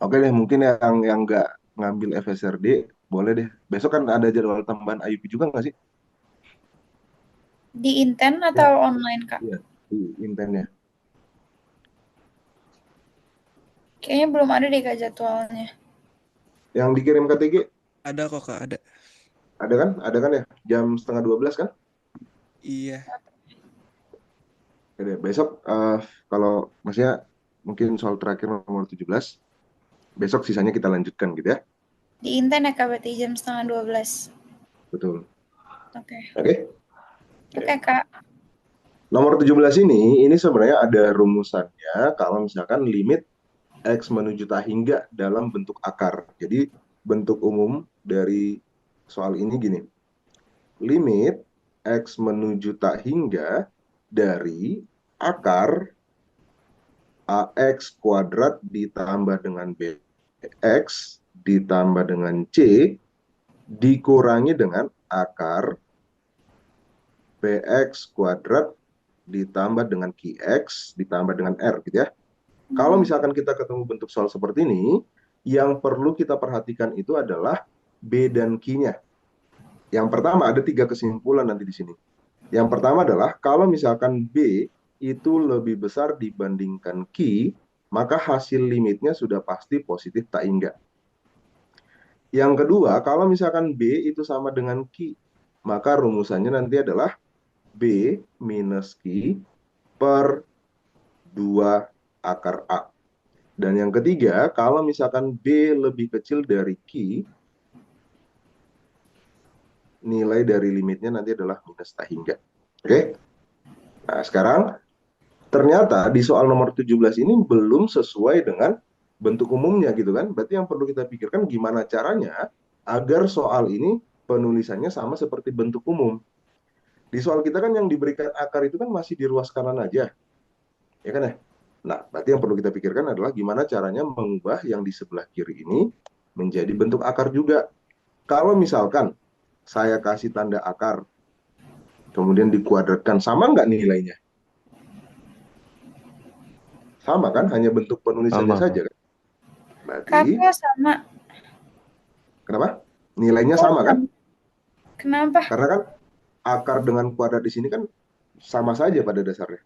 Oke deh, mungkin yang nggak ngambil FSRD, boleh deh. Besok kan ada jadwal tambahan IUP juga nggak sih? Di Inten Ya, atau online, Kak? iya, di Intennya. Kayaknya belum ada deh, Kak, jadwalnya. Yang dikirim KTG, Ada kok Kak, ada. ada kan? Ada kan ya? Jam setengah 12 kan? Iya. Oke deh, besok kalau maksudnya mungkin soal terakhir nomor 17, besok sisanya kita lanjutkan gitu ya. Di Inten ya, Kak, berarti jam setengah 12. Betul. Oke. Oke. Oke, Kak. Nomor 17 ini sebenarnya ada rumusannya kalau misalkan limit X menuju tak hingga dalam bentuk akar. Jadi bentuk umum dari soal ini gini. Limit X menuju tak hingga dari akar AX kuadrat ditambah dengan BX ditambah dengan C dikurangi dengan akar BX kuadrat ditambah dengan QX ditambah dengan R gitu ya. Kalau misalkan kita ketemu bentuk soal seperti ini, yang perlu kita perhatikan itu adalah B dan Q-nya. Yang pertama ada 3 kesimpulan nanti di sini. Yang pertama adalah kalau misalkan B itu lebih besar dibandingkan Q, maka hasil limitnya sudah pasti positif tak hingga. Yang kedua, kalau misalkan B itu sama dengan Q, maka rumusannya nanti adalah B minus Q per 2 akar A. Dan yang ketiga, kalau misalkan B lebih kecil dari Q, nilai dari limitnya nanti adalah minus tak hingga. Oke? Nah, sekarang ternyata di soal nomor 17 ini belum sesuai dengan bentuk umumnya gitu kan. Berarti yang perlu kita pikirkan gimana caranya agar soal ini penulisannya sama seperti bentuk umum. Di soal kita kan yang diberikan akar itu kan masih di ruas kanan aja. Ya kan ya? Nah, berarti yang perlu kita pikirkan adalah gimana caranya mengubah yang di sebelah kiri ini menjadi bentuk akar juga. Kalau misalkan saya kasih tanda akar, kemudian dikuadratkan, sama nggak nilainya? Sama kan? Hanya bentuk penulisannya Sama. saja kan? Berarti, Kakak sama. kenapa? Nilainya Kok sama kan? sama? Kenapa? Karena kan akar dengan kuadrat di sini kan sama saja pada dasarnya.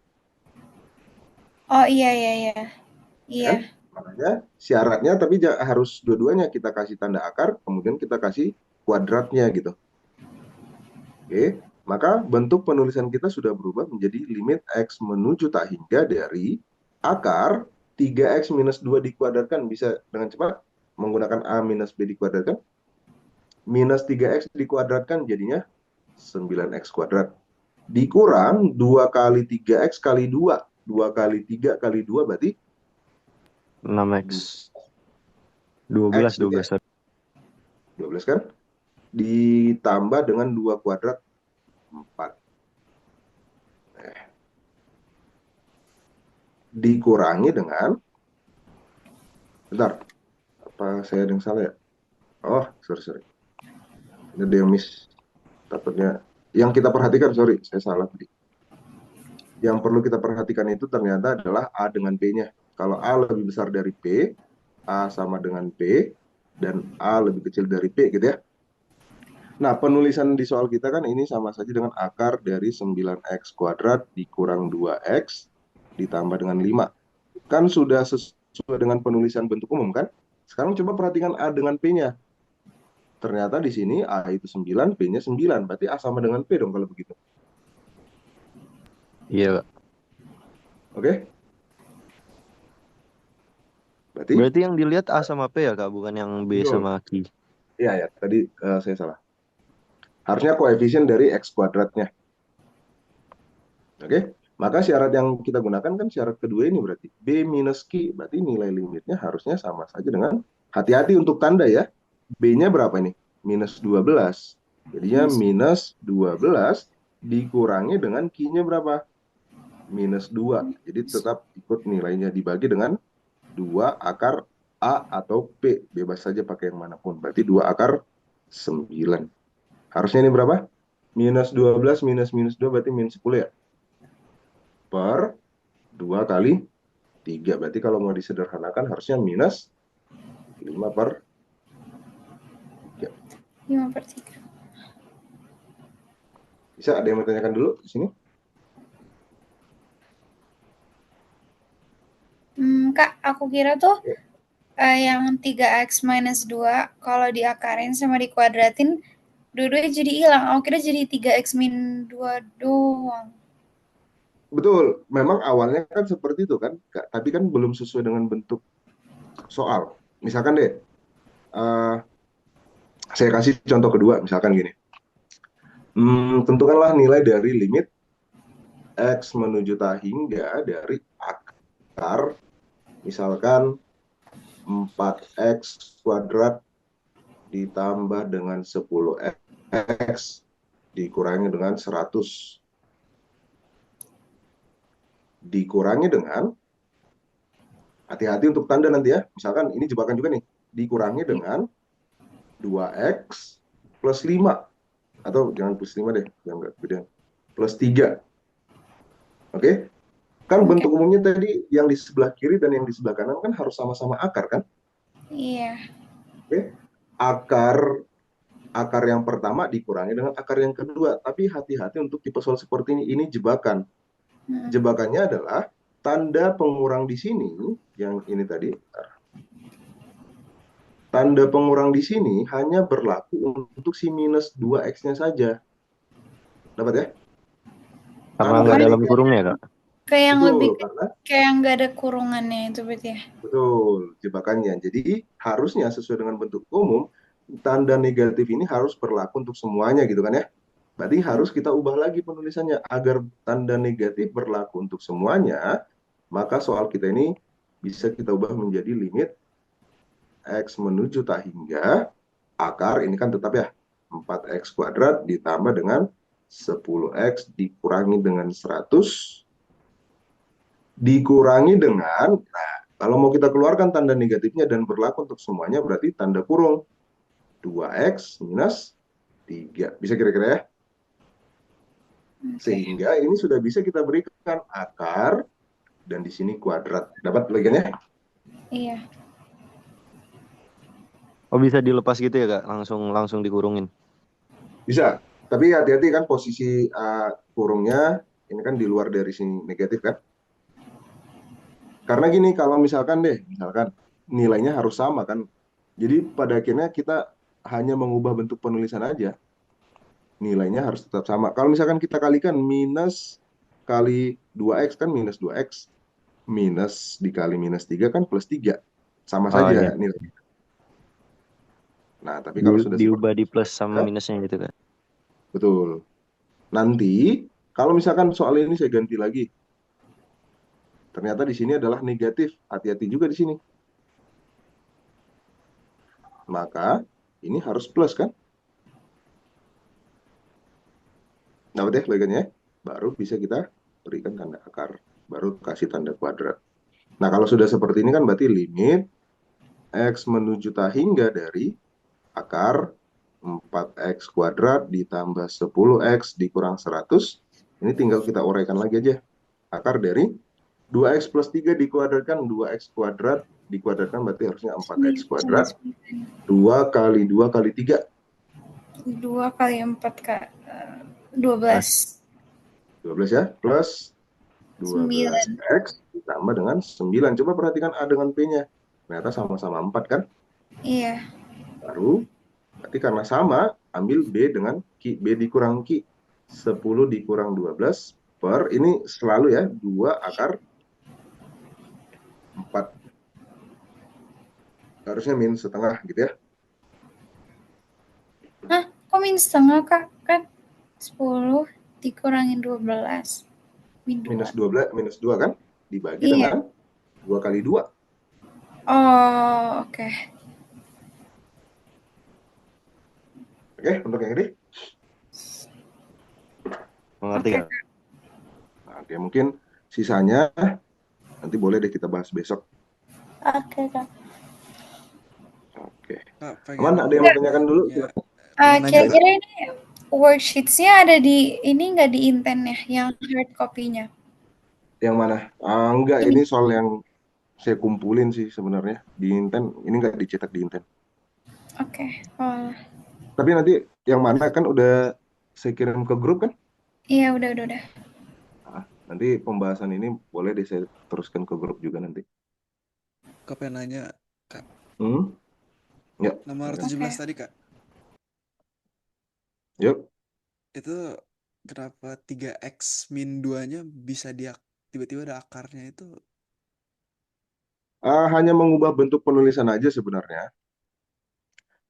Oh, iya, iya, iya. Ya Iya. kan? Makanya syaratnya tapi harus dua-duanya kita kasih tanda akar, kemudian kita kasih kuadratnya gitu. Oke, maka bentuk penulisan kita sudah berubah menjadi limit X menuju tak hingga dari akar 3X minus 2 dikuadratkan. Bisa dengan cepat menggunakan A minus B dikuadratkan. Minus 3X dikuadratkan jadinya 9X kuadrat. Dikurang 2 kali 3X kali 2. 2 kali 3 kali 2 berarti 6x. 12, X gitu ya. 12. 12 kan? Ditambah dengan 2 kuadrat 4. Dikurangi dengan, bentar, apa saya ada yang salah ya? Oh, sorry. Ini ada yang miss. Takutnya. Yang kita perhatikan, sorry, saya salah tadi. Yang perlu kita perhatikan itu ternyata adalah A dengan P-nya. Kalau A lebih besar dari P, A sama dengan P, dan A lebih kecil dari P gitu ya. Nah, penulisan di soal kita kan ini sama saja dengan akar dari 9X kuadrat dikurang 2X ditambah dengan 5. Kan sudah sesuai dengan penulisan bentuk umum kan? Sekarang coba perhatikan A dengan P-nya. Ternyata di sini A itu 9, P-nya 9. Berarti A sama dengan P dong kalau begitu. Iya, Kak. Oke? Berarti, Berarti yang dilihat A sama P ya, Kak, bukan yang B betul. sama Q. Iya, tadi saya salah. Harusnya koefisien dari X kuadratnya. Oke? Maka syarat yang kita gunakan kan syarat kedua ini berarti. B minus Q, berarti nilai limitnya harusnya sama saja dengan, hati-hati untuk tanda ya. B-nya berapa ini? Minus 12. Jadinya minus 12 dikurangi dengan Q-nya berapa? Minus 2. Jadi tetap ikut nilainya dibagi dengan 2 akar A atau P. Bebas saja pakai yang manapun. Berarti 2 akar 9. Harusnya ini berapa? Minus 12 minus 2 berarti minus 10 ya? Per 2 kali 3. Berarti kalau mau disederhanakan harusnya minus 5/3. 5/3. Bisa ada yang mau tanyakan dulu di sini? Kak, aku kira tuh yang 3x minus 2 kalau diakarin sama dikuadratin, dua-duanya jadi hilang. Aku kira jadi 3x min 2 doang. Betul, memang awalnya kan seperti itu kan, Kak. Tapi kan belum sesuai dengan bentuk soal. Misalkan deh, saya kasih contoh kedua, misalkan gini. Tentukanlah nilai dari limit x menuju hingga dari akar, misalkan 4x kuadrat ditambah dengan 10x dikurangi dengan 100. Dikurangi dengan, hati-hati untuk tanda nanti ya, misalkan ini jebakan juga nih, dikurangi dengan 2x plus 5. Atau jangan plus 5 deh, jangan beda. Plus 3. Oke? Kan bentuk umumnya tadi yang di sebelah kiri dan yang di sebelah kanan kan harus sama-sama akar kan? Iya. Oke? Akar yang pertama dikurangi dengan akar yang kedua. Tapi hati-hati untuk tipe soal seperti ini jebakan. Jebakannya adalah tanda pengurang di sini, yang ini tadi, tanda pengurang di sini hanya berlaku untuk si minus 2x-nya saja. Dapat ya? Karena nggak dalam kurungnya, Kak. Kayak yang Betul, lebih karena kayak nggak ada kurungannya itu berarti ya. betul jebakannya. Jadi harusnya sesuai dengan bentuk umum, tanda negatif ini harus berlaku untuk semuanya gitu kan ya. Berarti harus kita ubah lagi penulisannya agar tanda negatif berlaku untuk semuanya, maka soal kita ini bisa kita ubah menjadi limit x menuju hingga akar, ini kan tetap ya 4x kuadrat ditambah dengan 10x dikurangi dengan 100 dikurangi dengan, nah kalau mau kita keluarkan tanda negatifnya dan berlaku untuk semuanya berarti tanda kurung 2x minus 3. Bisa kira-kira ya? Sehingga ini sudah bisa kita berikan akar dan di sini kuadrat. Dapat bagiannya? Iya. Oh, bisa dilepas gitu ya, Kak? Langsung dikurungin. Bisa. Tapi hati-hati kan posisi kurungnya ini kan di luar dari sini negatif kan? Karena gini, kalau misalkan nilainya harus sama kan. Jadi pada akhirnya kita hanya mengubah bentuk penulisan aja. Nilainya harus tetap sama. Kalau misalkan kita kalikan minus kali 2x kan minus 2x. Minus dikali minus 3 kan plus 3. Sama saja iya. nilainya. Nah, tapi kalau sudah diubah seperti di plus sama minusnya gitu, Kak. betul. Nanti kalau misalkan soal ini saya ganti lagi. Ternyata di sini adalah negatif. Hati-hati juga di sini. Maka ini harus plus kan? Dapat ya bagiannya? Baru bisa kita berikan tanda akar. Baru kasih tanda kuadrat. Nah, kalau sudah seperti ini kan berarti limit x menuju hingga dari akar 4x kuadrat ditambah 10x dikurang 100. Ini tinggal kita uraikan lagi aja. Akar dari 2x plus 3 dikuadratkan 2x kuadrat dikuadratkan berarti harusnya 4x kuadrat. 2 kali 2 kali 3. 2 kali 4, Kak. 12. 12 ya, plus 12x ditambah dengan 9. Coba perhatikan A dengan P-nya. Ternyata sama-sama 4 kan? Iya. Baru, berarti karena sama, ambil B dengan Q. B dikurang Q. 10 dikurang 12 per, ini selalu ya, 2 akar 4. Harusnya min setengah gitu ya. Hah? Kok min setengah, Kak? Kan 10 dikurangin 12. Minus 12, minus 2 kan? Dibagi Iya. dengan 2 kali 2. Oh, oke. Oke, untuk yang ini? Mengerti, Oke, Kak? Nah, oke, mungkin sisanya nanti boleh deh kita bahas besok. Oke, Kak. Oke. Kak, Aman, ada yang mau tanyakan dulu? Ya, Kira-kira ini worksheets-nya ada di ini nggak di Inten ya, yang hard copy-nya? Yang mana? Enggak, ini soal yang saya kumpulin sih sebenarnya di Inten. Ini nggak dicetak di Inten. Oke. Oh, Tapi nanti yang mana kan udah saya kirim ke grup kan? iya udah. Nanti pembahasan ini boleh deh saya teruskan ke grup juga nanti. Kak pengen nanya, Kak. Hmm? Ya, Nomor silakan. 17 Oke. tadi, Kak. Yuk. Itu kenapa 3x min 2-nya bisa tiba-tiba ada akarnya itu? Hanya mengubah bentuk penulisan aja sebenarnya.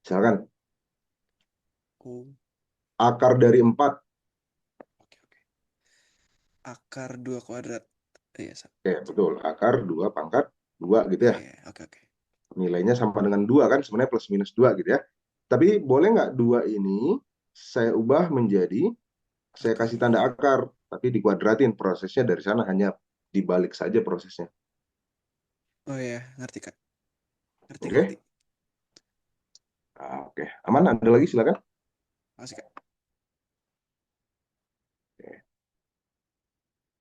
Misalkan Oh, akar dari 4. oke. Akar 2 kuadrat. Iya, Oke, betul. Akar 2 pangkat 2 gitu ya. iya, oke. Nilainya sama dengan 2 kan, sebenarnya plus minus 2 gitu ya. Tapi boleh nggak 2 ini saya ubah menjadi, saya Akar. kasih tanda akar, tapi dikuadratin. Prosesnya dari sana hanya dibalik saja prosesnya. Oh iya, ngerti, Kak. Ngerti. Oke? Oke. Aman, ada lagi silakan. Masih, Kak.